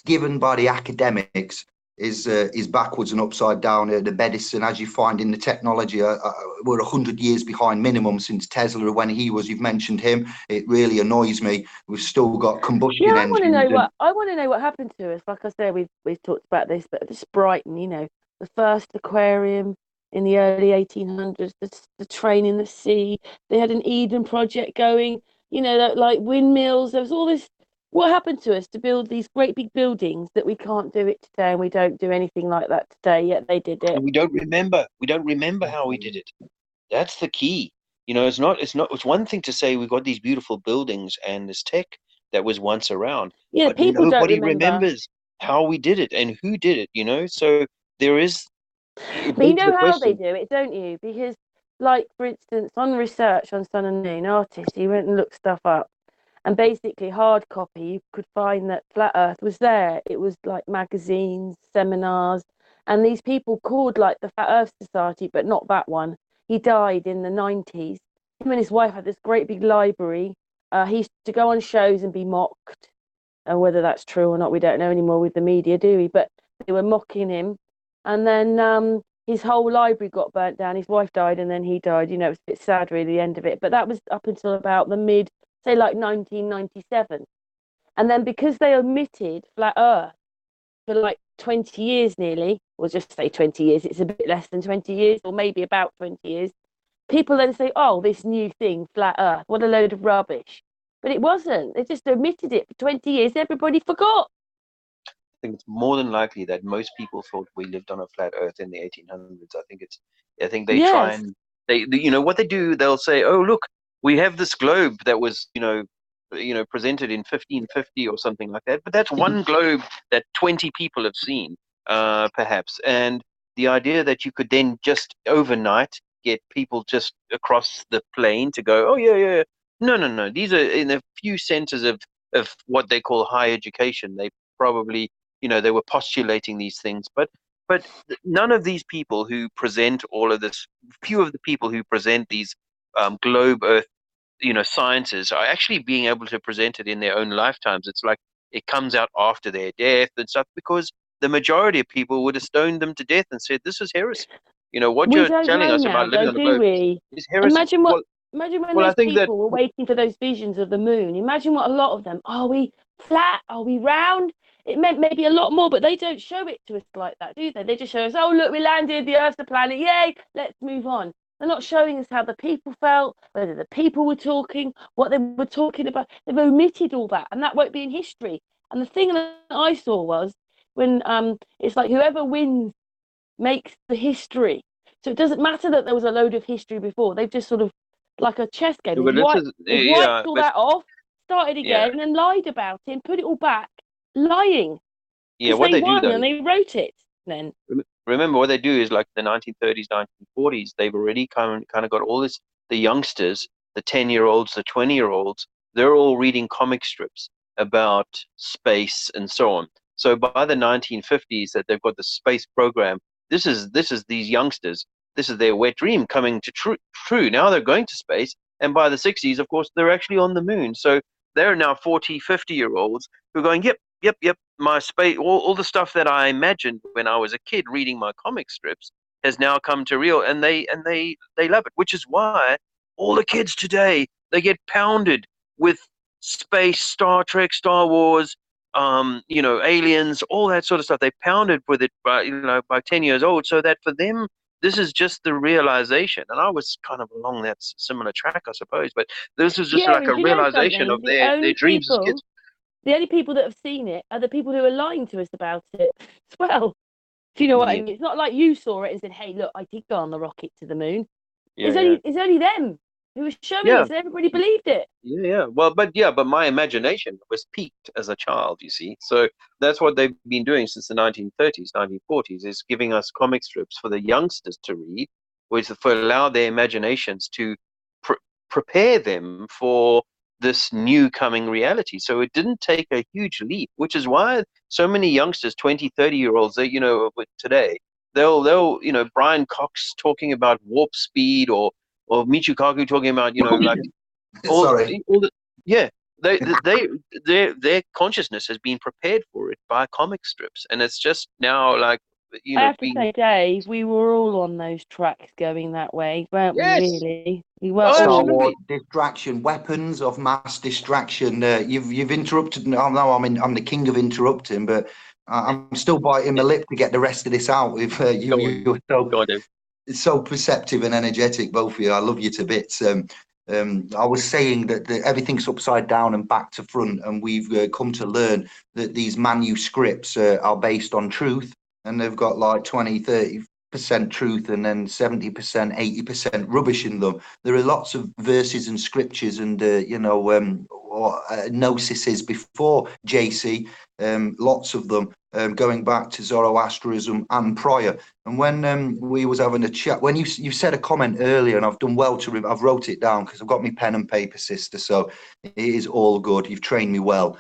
given by the academics is backwards and upside down. The medicine, as you find in the technology, we're 100 years behind minimum since Tesla, when you've mentioned him. It really annoys me. We've still got combustion Yeah, engines. I want to know what happened to us. Like I said, we've talked about this, but this Brighton, the first aquarium in the early 1800s, the train in the sea. They had an Eden project going. Like windmills. There was all this. What happened to us to build these great big buildings that we can't do it today, and we don't do anything like that today, yet they did it. And we don't remember how we did it. That's the key. It's one thing to say we've got these beautiful buildings and this tech that was once around, Yeah, but people don't nobody remember. remembers how we did it and who did it. So there is, it But you begs know the how they question. do it, don't you? Because, like, for instance, on research on Sun and Moon artists, you went and looked stuff up, and basically, hard copy, you could find that Flat Earth was there. It was like magazines, seminars, and these people called like the Flat Earth Society, but not that one. He died in the 90s. Him and his wife had this great big library. He used to go on shows and be mocked. And whether that's true or not, we don't know anymore with the media, do we? But they were mocking him. And then his whole library got burnt down. His wife died, and then he died. It was a bit sad, really, the end of it. But that was up until about the say, like 1997. And then because they omitted Flat Earth for like 20 years nearly, we'll just say 20 years, it's a bit less than 20 years, or maybe about 20 years, people then say, oh, this new thing, Flat Earth, what a load of rubbish. But it wasn't. They just omitted it for 20 years. Everybody forgot. I think it's more than likely that most people thought we lived on a flat Earth in the 1800s. I think they try and what they do. They'll say, "Oh, look, we have this globe that was, presented in 1550 or something like that." But that's one globe that 20 people have seen, perhaps. And the idea that you could then just overnight get people just across the plane to go, "Oh yeah, yeah." No. These are in a few centers of what they call higher education. They probably, they were postulating these things, but none of these people who present all of this, few of the people who present these globe Earth, sciences are actually being able to present it in their own lifetimes. It's like it comes out after their death and stuff, because the majority of people would have stoned them to death and said, "This is heresy. What We you're don't telling know us now, about living though, on the do globe we? is heresy." Imagine when I those think that people were waiting for those visions of the moon. Imagine what a lot of them, are we flat? Are we round? It meant maybe a lot more, but they don't show it to us like that, do they? They just show us, oh, look, we landed, the Earth's a planet, yay, let's move on. They're not showing us how the people felt, whether the people were talking, what they were talking about. They've omitted all that, and that won't be in history. And the thing that I saw was when it's like whoever wins makes the history. So it doesn't matter that there was a load of history before. They've just sort of, like a chess game, but this is, they've wiped yeah, all but that off, started yeah, again, and lied about it and put it all back, lying. yeah. Because What they they do won though, and they wrote it then. remember what they do is like the 1930s, 1940s. They've already kind of got all this. The youngsters, the 10-year-olds, the 20-year-olds, they're all reading comic strips about space and so on. So by the 1950s, that they've got the space program, this is these youngsters. This is their wet dream coming to true. Now they're going to space, and by the 60s, of course, they're actually on the moon. So they're now 40, 50-year-olds who are going, yep. My space, all the stuff that I imagined when I was a kid reading my comic strips has now come to real, and they love it. Which is why all the kids today, they get pounded with space, Star Trek, Star Wars, aliens, all that sort of stuff. They pounded with it by 10 years old, so that for them, this is just the realization. And I was kind of along that similar track, I suppose, but this was just like a realization of their dreams as kids. The only people that have seen it are the people who are lying to us about it as well. Do you know what I mean? It's not like you saw it and said, hey, look, I did go on the rocket to the moon. It's only them who were showing it, so everybody believed it. But my imagination was piqued as a child, you see. So that's what they've been doing since the 1930s, 1940s, is giving us comic strips for the youngsters to read, which allow their imaginations to prepare them for this new coming reality. So it didn't take a huge leap, which is why so many youngsters, 20, 30-year-olds, today, they'll Brian Cox talking about warp speed, or Michio Kaku talking about their consciousness has been prepared for it by comic strips, and it's just now like I have to say, Dave, we were all on those tracks going that way, weren't we? Really, we were. Star Wars, distraction, weapons of mass distraction. You've interrupted. I'm the king of interrupting, but I'm still biting my lip to get the rest of this out. With you, it's so perceptive and energetic, both of you. I love you to bits. I was saying that everything's upside down and back to front, and we've come to learn that these manuscripts are based on truth. And they've got like 20-30% truth and then 70%, 80% rubbish in them. There are lots of verses and scriptures and gnosis before JC, lots of them going back to Zoroastrianism and prior. And when we was having a chat, when you said a comment earlier, and I've done well to I've wrote it down because I've got my pen and paper, sister, so it is all good. You've trained me well.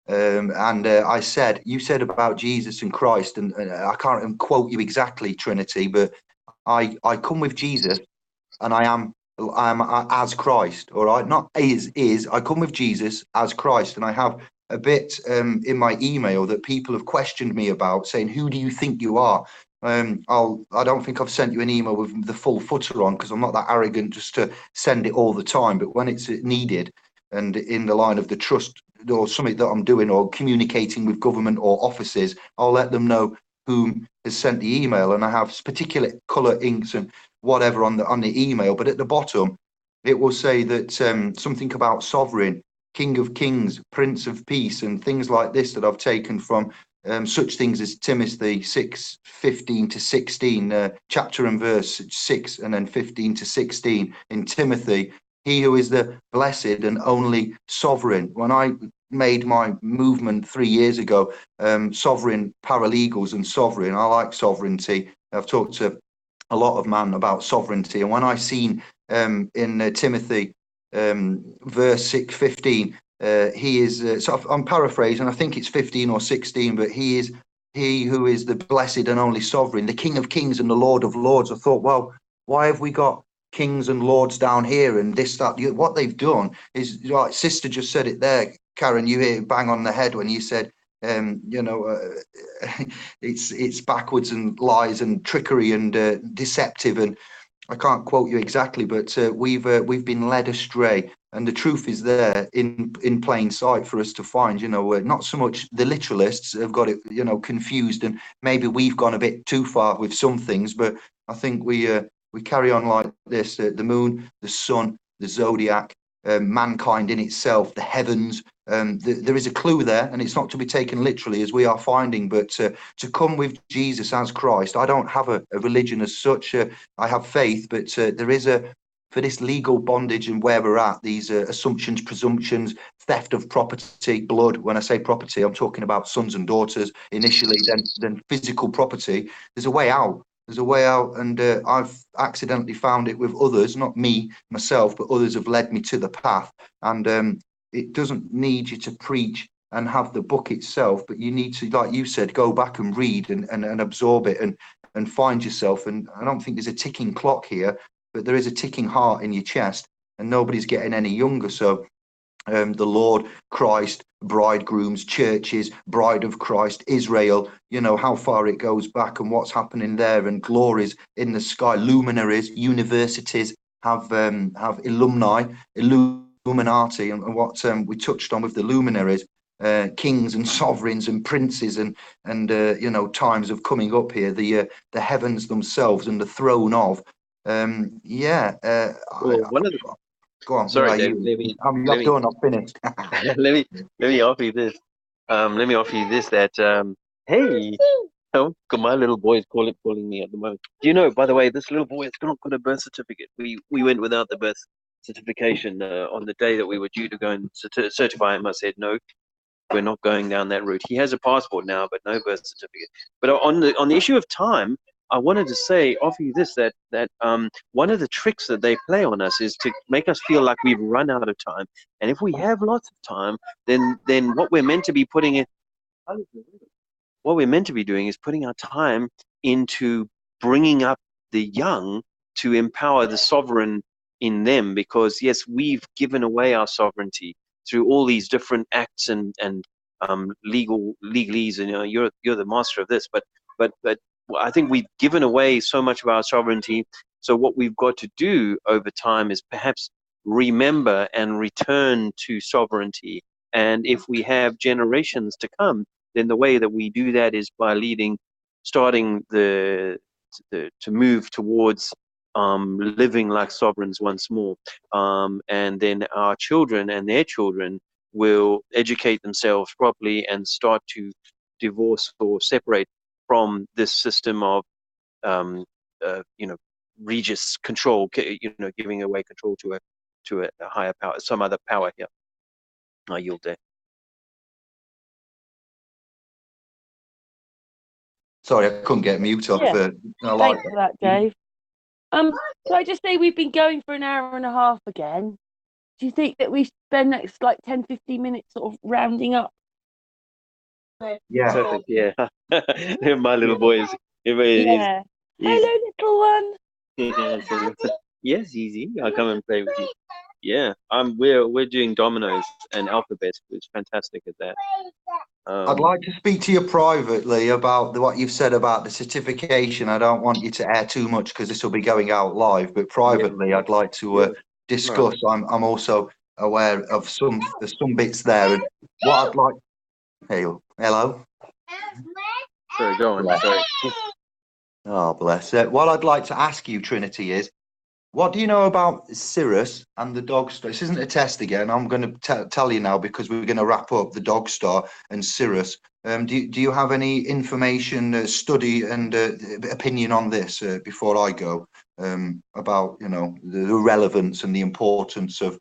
I said, you said about Jesus and Christ, and I can't quote you exactly, Trinity, but I come with Jesus, and I'm as Christ. All right, not is. I come with Jesus as Christ, and I have a bit in my email that people have questioned me about, saying, "Who do you think you are?" I don't think I've sent you an email with the full footer on, because I'm not that arrogant just to send it all the time. But when it's needed and in the line of the trust or something that I'm doing, or communicating with government or offices, I'll let them know whom has sent the email, and I have particular color inks and whatever on the email. But at the bottom, it will say that something about sovereign, King of Kings, Prince of Peace, and things like this that I've taken from such things as Timothy 6:15-16, chapter and verse 6, and then 15-16 in Timothy. He who is the blessed and only sovereign. When I made my movement 3 years ago, sovereign paralegals and sovereign, I like sovereignty. I've talked to a lot of men about sovereignty. And when I seen in Timothy verse 6:15, he is, so I'm paraphrasing, I think it's 15 or 16, but he who is the blessed and only sovereign, the King of Kings and the Lord of Lords. I thought, well, why have we got kings and lords down here and this, that? What they've done is, like sister just said it there, Karen, you hit bang on the head when you said, it's backwards and lies and trickery and deceptive. And I can't quote you exactly, but we've been led astray, and the truth is there in plain sight for us to find. Not so much the literalists have got it, confused, and maybe we've gone a bit too far with some things, but I think we carry on like this: the moon, the sun, the zodiac, mankind in itself, the heavens. There is a clue there, and it's not to be taken literally, as we are finding, but to come with Jesus as Christ. I don't have a religion as such. I have faith, but there is for this legal bondage and where we're at, these assumptions, presumptions, theft of property, blood. When I say property, I'm talking about sons and daughters initially, then physical property. There's a way out. There's a way out, and I've accidentally found it with others, not me, myself, but others have led me to the path. And it doesn't need you to preach and have the book itself, but you need to, like you said, go back and read and absorb it and find yourself. And I don't think there's a ticking clock here, but there is a ticking heart in your chest, and nobody's getting any younger. So the Lord, Christ, bridegrooms, churches, bride of Christ, Israel, you know, how far it goes back and what's happening there, and glories in the sky, luminaries, universities have alumni, Illuminati, and what we touched on with the luminaries, kings and sovereigns and princes and you know, times of coming up here, the heavens themselves and the throne of, Well, one of the go on. Sorry, Yeah, David. I'm done. I've finished. let me offer you this. Let me offer you this. That hey, oh, my little boy is calling me at the moment. Do you know? By the way, this little boy has not got a birth certificate. We went without the birth certification on the day that we were due to go and certify him. I said no, we're not going down that route. He has a passport now, but no birth certificate. But on the issue of time, I wanted to offer you this, that one of the tricks that they play on us is to make us feel like we've run out of time. And if we have lots of time, then what we're meant to be doing is putting our time into bringing up the young to empower the sovereign in them. Because yes, we've given away our sovereignty through all these different acts and legalese, and you're the master of this, but I think we've given away so much of our sovereignty. So what we've got to do over time is perhaps remember and return to sovereignty. And if we have generations to come, then the way that we do that is by starting to move towards living like sovereigns once more. And then our children and their children will educate themselves properly and start to divorce or separate from this system of regis control, giving away control to a higher power, some other power here. I yield there. Sorry, I couldn't get mute off. Yeah. Thanks for that, Dave. So I just say we've been going for an hour and a half again. Do you think that we spend next 10-15 minutes sort of rounding up? Yeah. Perfect, yeah. My little boy is. Yeah. Hello, little one. Yes, easy. I'll come and play with you. Yeah, we're doing dominoes and alphabets, which is fantastic at that. I'd like to speak to you privately about what you've said about the certification. I don't want you to air too much because this will be going out live, but privately, I'd like to discuss. I'm also aware of some bits there, and what I'd like. Hey, hello. Sorry, go on. Sorry. Oh, bless it. What I'd like to ask you, Trinity, is what do you know about Sirius and the Dog Star? This isn't a test again. I'm going to tell you now because we're going to wrap up the Dog Star and Sirius. Do you have any information, study, and opinion on this before I go about the relevance and the importance of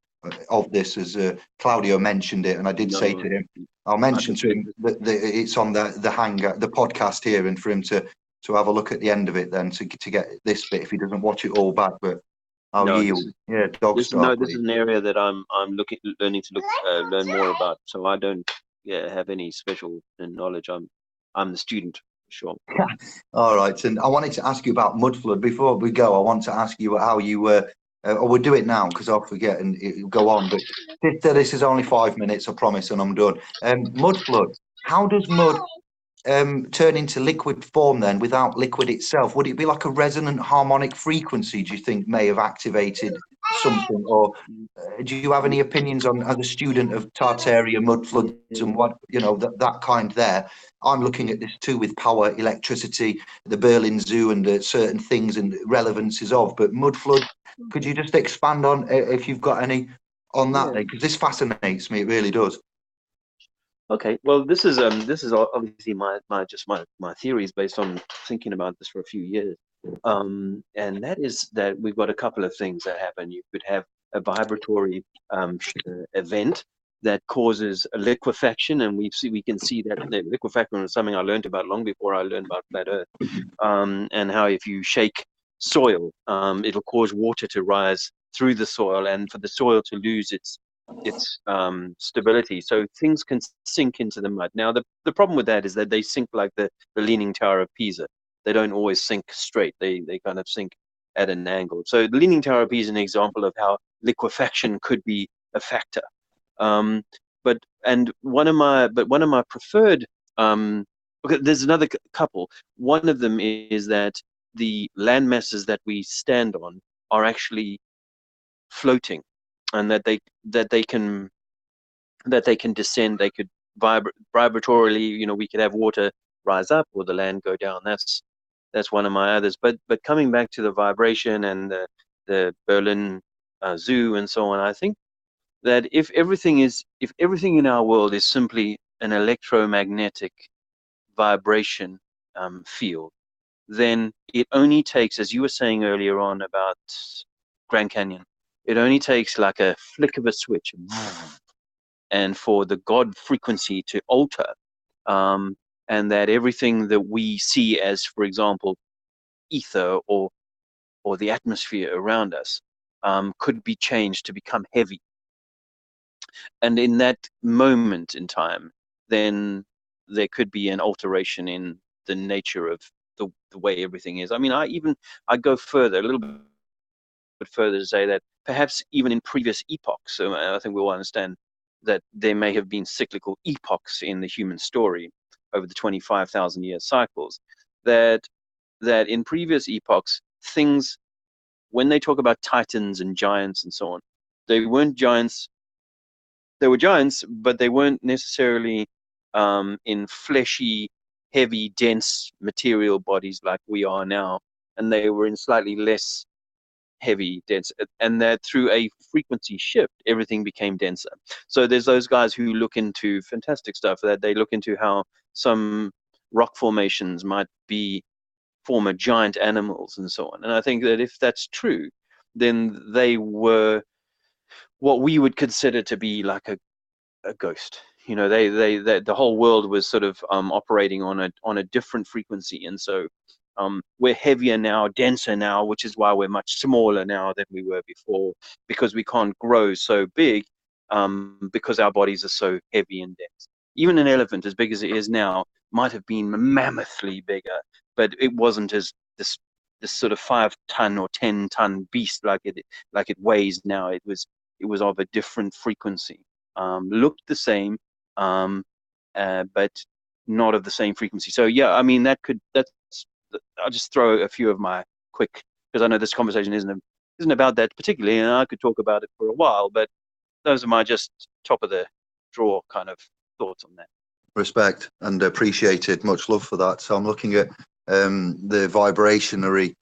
this? As Claudio mentioned it, and I did say to him, I'll mention to him that it's on the podcast here, and for him to have a look at the end of it then to get this bit if he doesn't watch it all back, but. Dog Star. This is an area that I'm learning to learn more about. So I don't have any special knowledge. I'm the student, sure. All right, and I wanted to ask you about mud flood before we go. I want to ask you how you were. We'll do it now because I'll forget and it'll go on. But this is only 5 minutes, I promise, and I'm done. Mud flood. How does mud turn into liquid form then without liquid itself? Would it be like a resonant harmonic frequency, do you think, may have activated something? Or do you have any opinions on, as a student of Tartaria, mud floods and what, that kind there? I'm looking at this too with power, electricity, the Berlin Zoo and certain things and relevances of, but mud flood, could you just expand on if you've got any on that? Because this fascinates me, it really does. Okay, well, this is obviously my theories based on thinking about this for a few years, and that is that we've got a couple of things that happen. You could have a vibratory event that causes a liquefaction, and we can see that the liquefaction was something I learned about long before I learned about flat Earth, and how if you shake soil, it'll cause water to rise through the soil, and for the soil to lose its stability, so things can sink into the mud. Now the problem with that is that they sink like the Leaning Tower of Pisa. they don't always sink straight. They kind of sink at an angle. So the leaning tower P is an example of how liquefaction could be a factor. But one of my preferred, okay, there's another couple. One of them is that the land masses that we stand on are actually floating, and that they can descend. They could vibratorily, we could have water rise up or the land go down. That's one of my others. But coming back to the vibration and the Berlin Zoo and so on, I think that if everything in our world is simply an electromagnetic vibration field, then it only takes, as you were saying earlier on about Grand Canyon, it only takes like a flick of a switch and for the God frequency to alter, and that everything that we see as, for example, ether or the atmosphere around us could be changed to become heavy. And in that moment in time, then there could be an alteration in the nature of the way everything is. I mean, I go further, a little bit further, to say that perhaps even in previous epochs, so I think we all understand that there may have been cyclical epochs in the human story over the 25,000 year cycles, that in previous epochs, things, when they talk about titans and giants and so on, they weren't giants. They were giants, but they weren't necessarily in fleshy, heavy, dense material bodies like we are now, and they were in slightly less heavy, dense, and that through a frequency shift, everything became denser. So there's those guys who look into fantastic stuff, that they look into how some rock formations might be former giant animals and so on. And I think that if that's true, then they were what we would consider to be like a ghost. They the whole world was sort of operating on a different frequency, and so we're heavier now, denser now, which is why we're much smaller now than we were before, because we can't grow so big, because our bodies are so heavy and dense. Even an elephant, as big as it is now, might have been mammothly bigger, but it wasn't as this sort of 5-ton or 10-ton beast like it weighs now. It was of a different frequency. Looked the same, but not of the same frequency. So yeah, I mean, I'll just throw a few of my quick, because I know this conversation isn't about that particularly, and I could talk about it for a while, but those are my just top of the drawer kind of thoughts on that. Respect and appreciated. Much love for that. So I'm looking at the vibrationary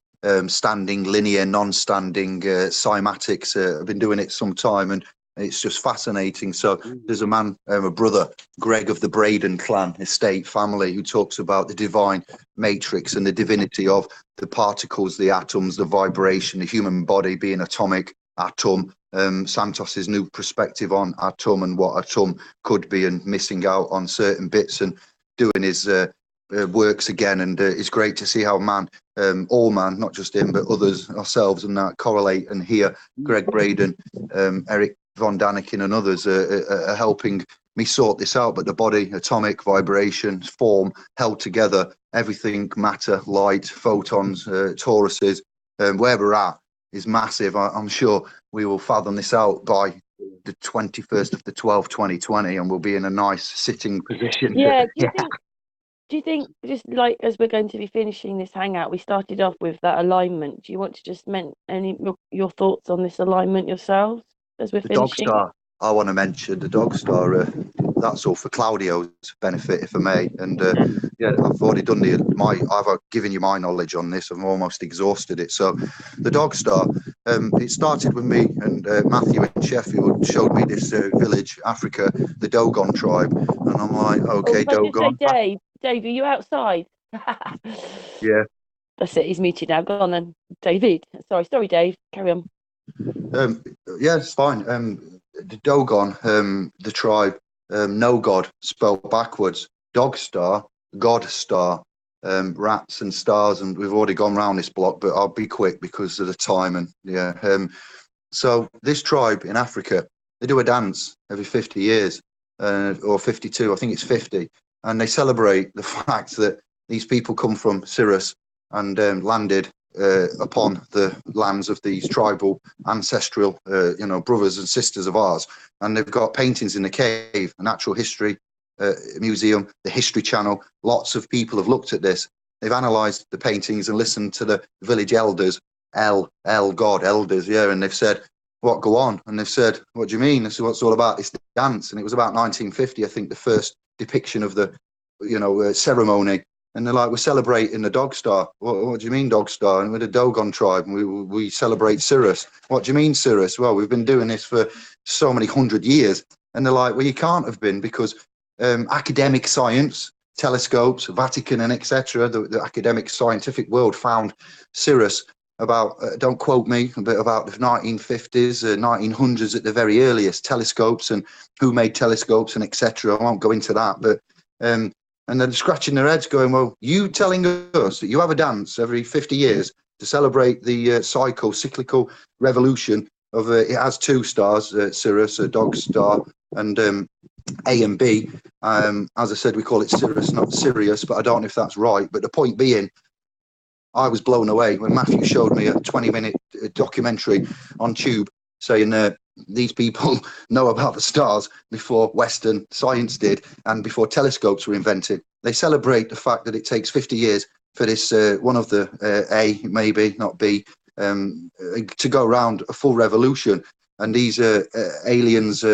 standing, linear, non-standing cymatics. I've been doing it some time, and it's just fascinating. So there's a man, a brother, Greg of the Braden clan estate family, who talks about the divine matrix and the divinity of the particles, the atoms, the vibration, the human body being atomic, atom. Santos's new perspective on atom and what atom could be, and missing out on certain bits, and doing his works again. And it's great to see how all man, not just him, but others, ourselves, and that correlate. And here, Greg Braden, Eric Von Daniken and others are helping me sort this out. But the body, atomic, vibration, form, held together, everything, matter, light, photons, toruses, where we're at is massive. I'm sure we will fathom this out by the 21st of the 12th, 2020, and we'll be in a nice sitting position. Yeah. Do you think, just like as we're going to be finishing this hangout, we started off with that alignment. Do you want to just your thoughts on this alignment yourselves as we're finishing? Dog star. I want to mention the dog star. That's all for Claudio's benefit, if I may. And yeah, I've already done I've given you my knowledge on this. I've almost exhausted it. So the dog star, it started with me, and Matthew in Sheffield showed me this village, Africa, the Dogon tribe, and I'm like, okay, Dogon. Dave, are you outside? Yeah. That's it. He's muted now. Go on then, David. Sorry, Dave. Carry on. Yeah, it's fine. The Dogon, the tribe, no God, spelled backwards. Dog star, God star, rats and stars, and we've already gone round this block, but I'll be quick because of the time. And yeah, so this tribe in Africa, they do a dance every 50 years, or 52. I think it's 50. And they celebrate the fact that these people come from Sirius, and landed upon the lands of these tribal ancestral brothers and sisters of ours. And they've got paintings in the cave, a natural history museum, the History Channel. Lots of people have looked at this. They've analysed the paintings and listened to the village elders, God, elders, yeah, and they've said, what, go on? And they've said, what do you mean? This is what it's all about, it's the dance. And it was about 1950, I think, the first depiction of the, ceremony. And they're like, we're celebrating the Dog Star. What do you mean Dog Star? And we're the Dogon tribe, and we celebrate Sirius. What do you mean Sirius? Well, we've been doing this for so many hundred years. And they're like, well, you can't have been, because academic science, telescopes, Vatican and etc., the academic scientific world found Sirius about, don't quote me, but about the 1950s, 1900s at the very earliest, telescopes and who made telescopes and etc. I won't go into that, but and they're scratching their heads going, well, you telling us that you have a dance every 50 years to celebrate the cyclical revolution of it has two stars, Sirius, a dog star, and A and B. As I said, we call it Sirius, not Sirius, but I don't know if that's right. But the point being, I was blown away when Matthew showed me a 20-minute documentary on Tube saying these people know about the stars before Western science did and before telescopes were invented. They celebrate the fact that it takes 50 years for this one of the A, maybe not B, to go around a full revolution. And these aliens,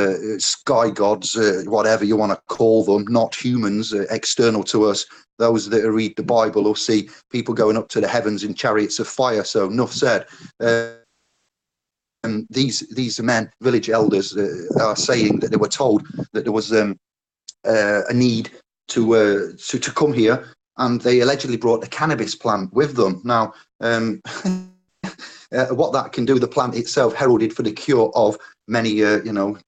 sky gods, whatever you want to call them, not humans, external to us, those that read the Bible or see people going up to the heavens in chariots of fire. So enough said. And these men, village elders, are saying that they were told that there was a need to come here, and they allegedly brought the cannabis plant with them. Now, what that can do, the plant itself heralded for the cure of many,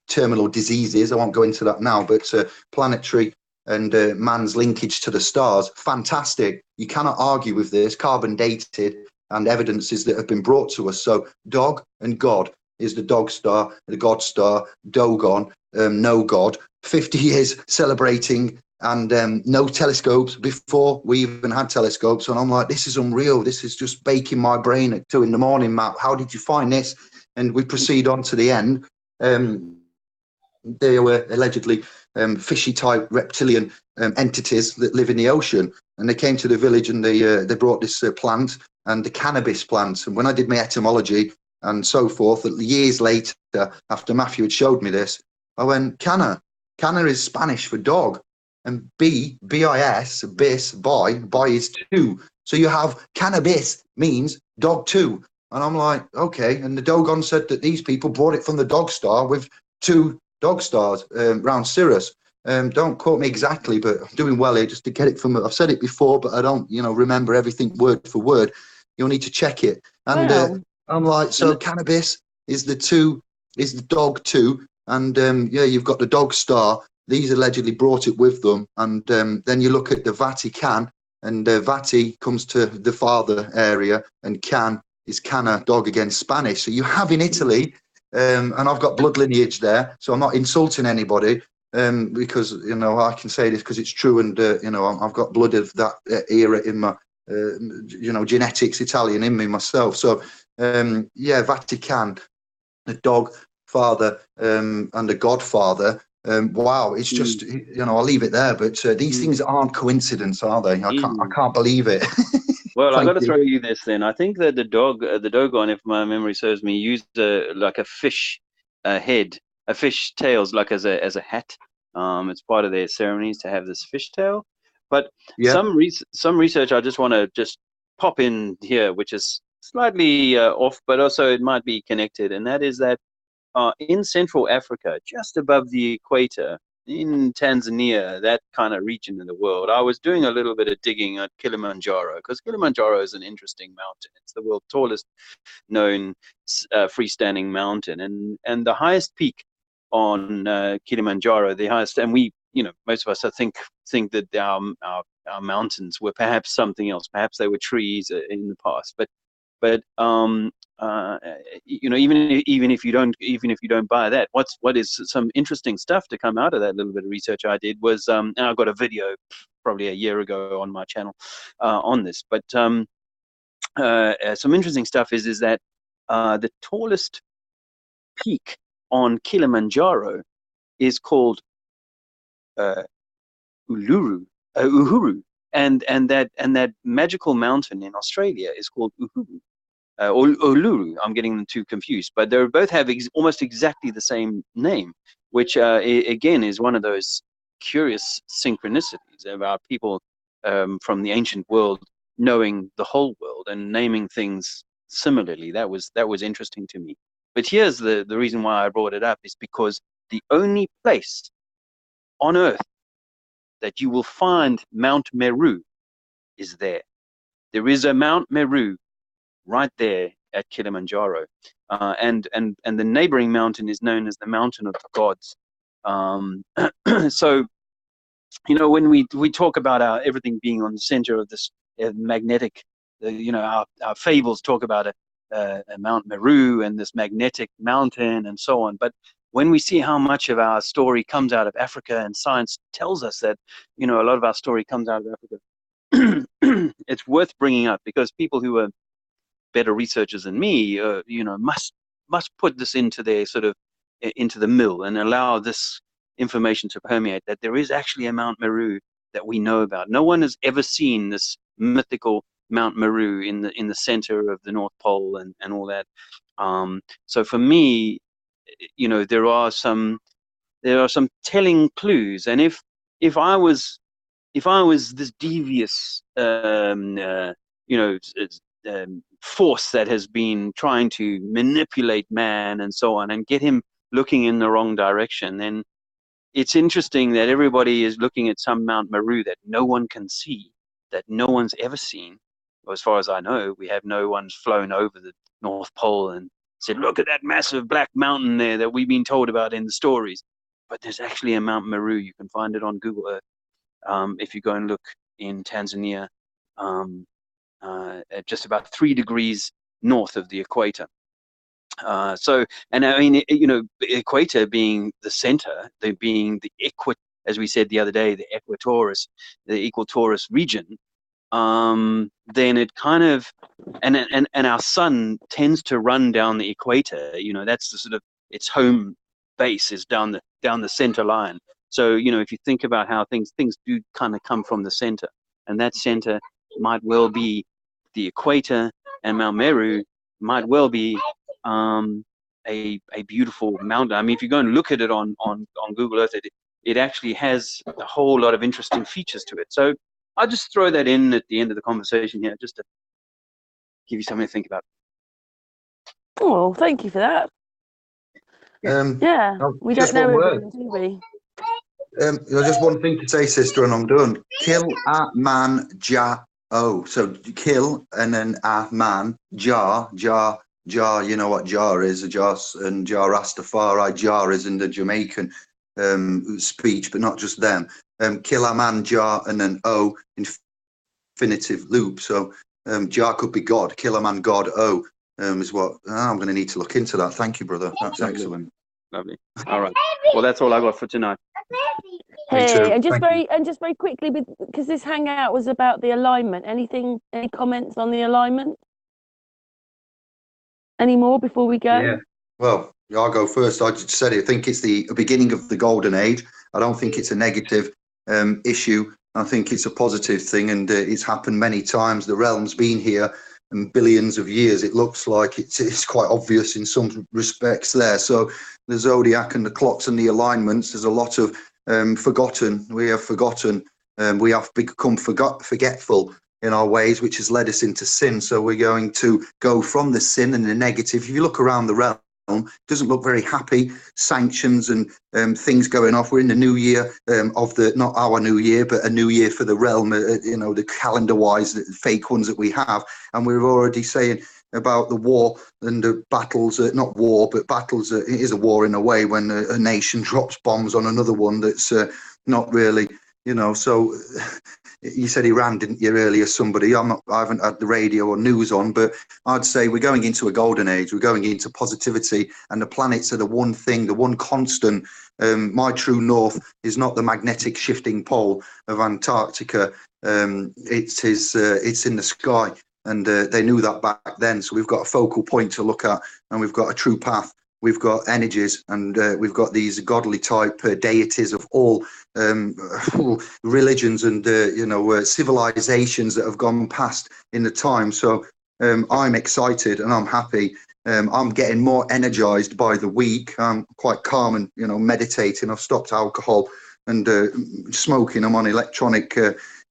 terminal diseases. I won't go into that now, but planetary and man's linkage to the stars, fantastic. You cannot argue with this, carbon dated, and evidences that have been brought to us. So Dog and God is the Dog Star, the God Star, Dogon, no God, 50 years celebrating, and no telescopes before we even had telescopes. And I'm like, this is unreal. This is just baking my brain at 2 a.m, Matt. How did you find this? And we proceed on to the end. They were allegedly fishy type reptilian entities that live in the ocean. And they came to the village and they brought this plant, and the cannabis plant. And when I did my etymology and so forth, years later, after Matthew had showed me this, I went, canna. Canna is Spanish for dog. And B-I-S, bis, by is two. So you have cannabis means dog two. And I'm like, okay. And the Dogon said that these people brought it from the Dog Star with 2 dog stars round Sirius. Don't quote me exactly, but I'm doing well here just to get it from, I've said it before, but I don't, remember everything word for word. You'll need to check it. And Wow. I'm like, so cannabis is the dog two. And yeah, you've got the Dog Star. These allegedly brought it with them. And then you look at the Vatican, and Vati comes to the father area, and can is canna, dog again, Spanish. So you have in Italy, and I've got blood lineage there, so I'm not insulting anybody, because, I can say this because it's true. And, I've got blood of that era in my, genetics, Italian in me myself. So, yeah, Vatican, the dog father, and the godfather. Wow, it's just, I'll leave it there. But these things aren't coincidence, are they? I can't believe it. Well, I got to throw you this then. I think that the Dogon, if my memory serves me, used like a fish head, a fish tails, like as a hat. It's part of their ceremonies to have this fish tail. But yeah. some research I just want to just pop in here, which is slightly off, but also it might be connected, and that is that in Central Africa, just above the equator, in Tanzania, that kind of region in the world, I was doing a little bit of digging at Kilimanjaro, because Kilimanjaro is an interesting mountain. It's the world's tallest known freestanding mountain, and the highest peak on Kilimanjaro, the highest, and we, most of us I think that our mountains were perhaps something else. Perhaps they were trees in the past, but even if you don't buy that, what is some interesting stuff to come out of that little bit of research I did was, and I got a video probably a year ago on my channel on this, but some interesting stuff is that the tallest peak on Kilimanjaro is called Uhuru, and that magical mountain in Australia is called Uhuru. Or Uluru, I'm getting them too confused, but they both have almost exactly the same name, which again is one of those curious synchronicities about people from the ancient world knowing the whole world and naming things similarly. That was interesting to me. But here's the reason why I brought it up is because the only place on Earth that you will find Mount Meru is there. There is a Mount Meru right there at Kilimanjaro, and the neighboring mountain is known as the Mountain of the Gods. So, you know, when we talk about everything being on the center of this magnetic, you know, our fables talk about a Mount Meru and this magnetic mountain and so on. But when we see how much of our story comes out of Africa, and science tells us that, you know, a lot of our story comes out of Africa, it's worth bringing up, because people who are better researchers than me, you know, must put this into their sort of into the mill and allow this information to permeate, that there is actually a Mount Meru that we know about. No one has ever seen this mythical Mount Meru in the center of the North Pole and all that. So for me, you know, there are some telling clues, and if I was this devious you know, force that has been trying to manipulate man and so on and get him looking in the wrong direction, then it's interesting that everybody is looking at some Mount Meru that no one can see, that no one's ever seen. Well, as far as I know, no one's flown over the North Pole and said, look at that massive black mountain there that we've been told about in the stories. But there's actually a Mount Meru. You can find it on Google Earth. If you go and look in Tanzania, at just about 3 degrees north of the equator. So, and I mean, you know, equator being the center, being the as we said the other day, the equatorus region, then it kind of, and our sun tends to run down the equator. You know, that's the sort of its home base is down the center line. So, you know, if you think about how things do kind of come from the center, and that center might well be the equator, and Mount Meru might well be a beautiful mountain. I mean, if you go and look at it on Google Earth, it actually has a whole lot of interesting features to it. So I'll just throw that in at the end of the conversation here, just to give you something to think about. Oh, thank you for that. Yeah, we don't know everything, do we? Just one thing to say, sister, and I'm done. Kill a man, ja. Oh, so kill and then a man, jar. You know what jar is? A jar and jar Rastafari. Jar is in the Jamaican speech, but not just them. Kill a man, jar, and then o, infinitive loop. So jar could be God. Kill a man, God. O is what I'm going to need to look into that. Thank you, brother. That's excellent. Lovely. All right. Well, that's all I got for tonight. Hey, and just very quickly, because this hangout was about the alignment. Any comments on the alignment? Any more before we go? Yeah. Well, I'll go first. I just said it. I think it's the beginning of the golden age. I don't think it's a negative issue. I think it's a positive thing, and it's happened many times. The realm's been here and billions of years. It looks like it's quite obvious in some respects there. So the zodiac and the clocks and the alignments, there's a lot of forgotten. We have forgotten. We have become forgetful in our ways, which has led us into sin. So we're going to go from the sin and the negative. If you look around the realm, it doesn't look very happy. Sanctions and things going off. We're in the new year of not our new year, but a new year for the realm, you know, the calendar-wise, the fake ones that we have. And we're already saying about the war and the battles, not war, but battles. It is a war in a way when a nation drops bombs on another one that's not really, you know. So you said Iran, didn't you, earlier, somebody? I haven't had the radio or news on, but I'd say we're going into a golden age. We're going into positivity, and the planets are the one thing, the one constant. My true north is not the magnetic shifting pole of Antarctica. It's in the sky. And they knew that back then. So we've got a focal point to look at, and we've got a true path. We've got energies, and we've got these godly type deities of all religions and civilizations that have gone past in the time. So I'm excited and I'm happy. I'm getting more energized by the week. I'm quite calm and meditating. I've stopped alcohol and smoking. I'm on electronic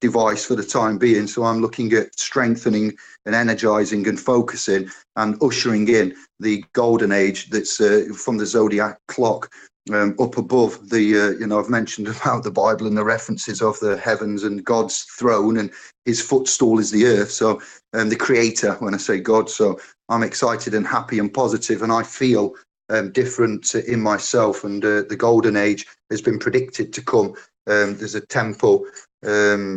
device for the time being, so I'm looking at strengthening and energizing and focusing and ushering in the golden age that's from the zodiac clock up above the I've mentioned about the Bible and the references of the heavens and God's throne, and his footstool is the earth, so the creator when I say God. So I'm excited and happy and positive, and I feel different in myself, and the golden age has been predicted to come. There's a temple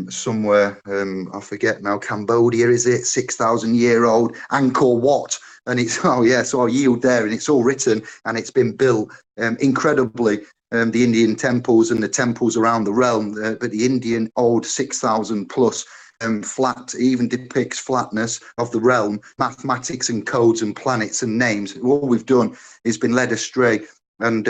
somewhere, I forget now, Cambodia, is it? 6,000-year-old Angkor Wat, and it's so I yield there, and it's all written and it's been built incredibly. The Indian temples and the temples around the realm, but the Indian old 6,000 plus flat even depicts flatness of the realm, mathematics and codes and planets and names. All we've done is been led astray, and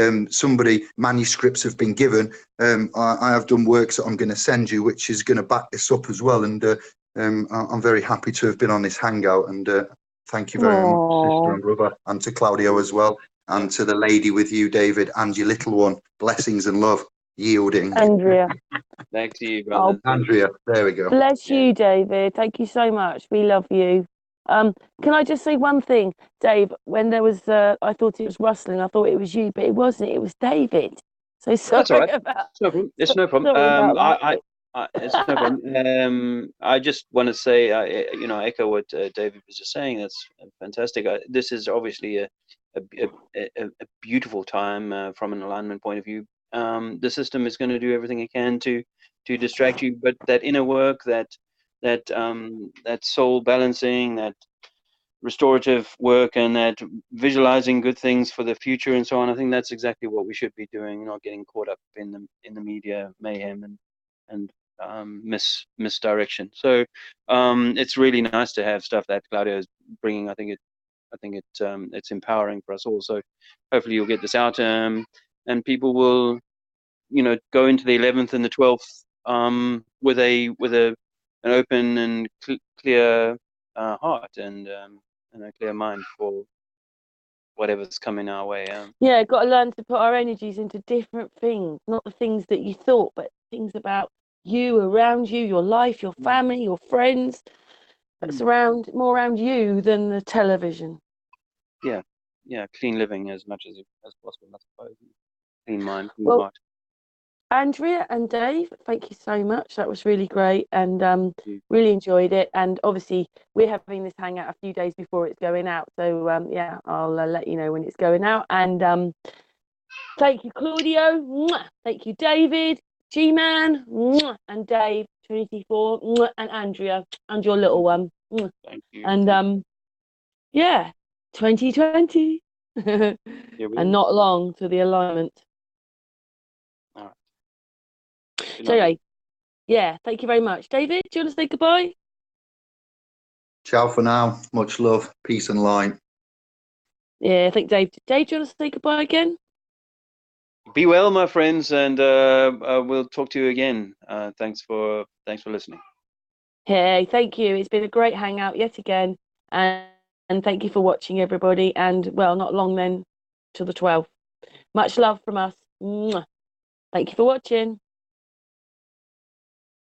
manuscripts have been given. I have done works that I'm going to send you, which is going to back this up as well. And I'm very happy to have been on this hangout, and thank you very much, sister and brother, and to Claudio as well, and to the lady with you, David, and your little one. Blessings and love. Yielding. Andrea. Back to you, brother. Andrea, there we go. Bless you, David. Thank you so much. We love you. Can I just say one thing, Dave? When there was, I thought it was rustling. I thought it was you, but it wasn't. It was David. So sorry That's all right. about. It's no problem. Sorry about that. It's no problem. I just want to say, echo what David was just saying. That's fantastic. This is obviously a beautiful time from an alignment point of view. The system is going to do everything it can to distract you, but that inner work, that soul balancing, that restorative work, and that visualizing good things for the future and so on, I think that's exactly what we should be doing, not getting caught up in the media mayhem and misdirection. So it's really nice to have stuff that Claudio is bringing. I think it's empowering for us all. So hopefully you'll get this out, and people will go into the 11th and the 12th with an open and clear heart and a clear mind for whatever's coming our way. Yeah, got to learn to put our energies into different things, not the things that you thought, but things about you, around you, your life, your family, your friends. That's more around you than the television. Yeah, clean living as much as possible, I suppose. Clean mind, clean heart. Andrea and Dave, thank you so much. That was really great, and really enjoyed it. And obviously, we're having this hangout a few days before it's going out. So I'll let you know when it's going out. And thank you, Claudio. Thank you, David, G-Man, and Dave, TRINITY4, and Andrea, and your little one. Thank you. And 2020, and not long to the alignment. All right. So anyway, thank you very much. David, do you want to say goodbye? Ciao for now. Much love, peace and light. Yeah, I think Dave, do you want to say goodbye again? Be well, my friends, and we'll talk to you again. Thanks for listening. Hey, thank you. It's been a great hangout yet again, and thank you for watching, everybody. And well, not long then till the 12th. Much love from us. Thank you for watching.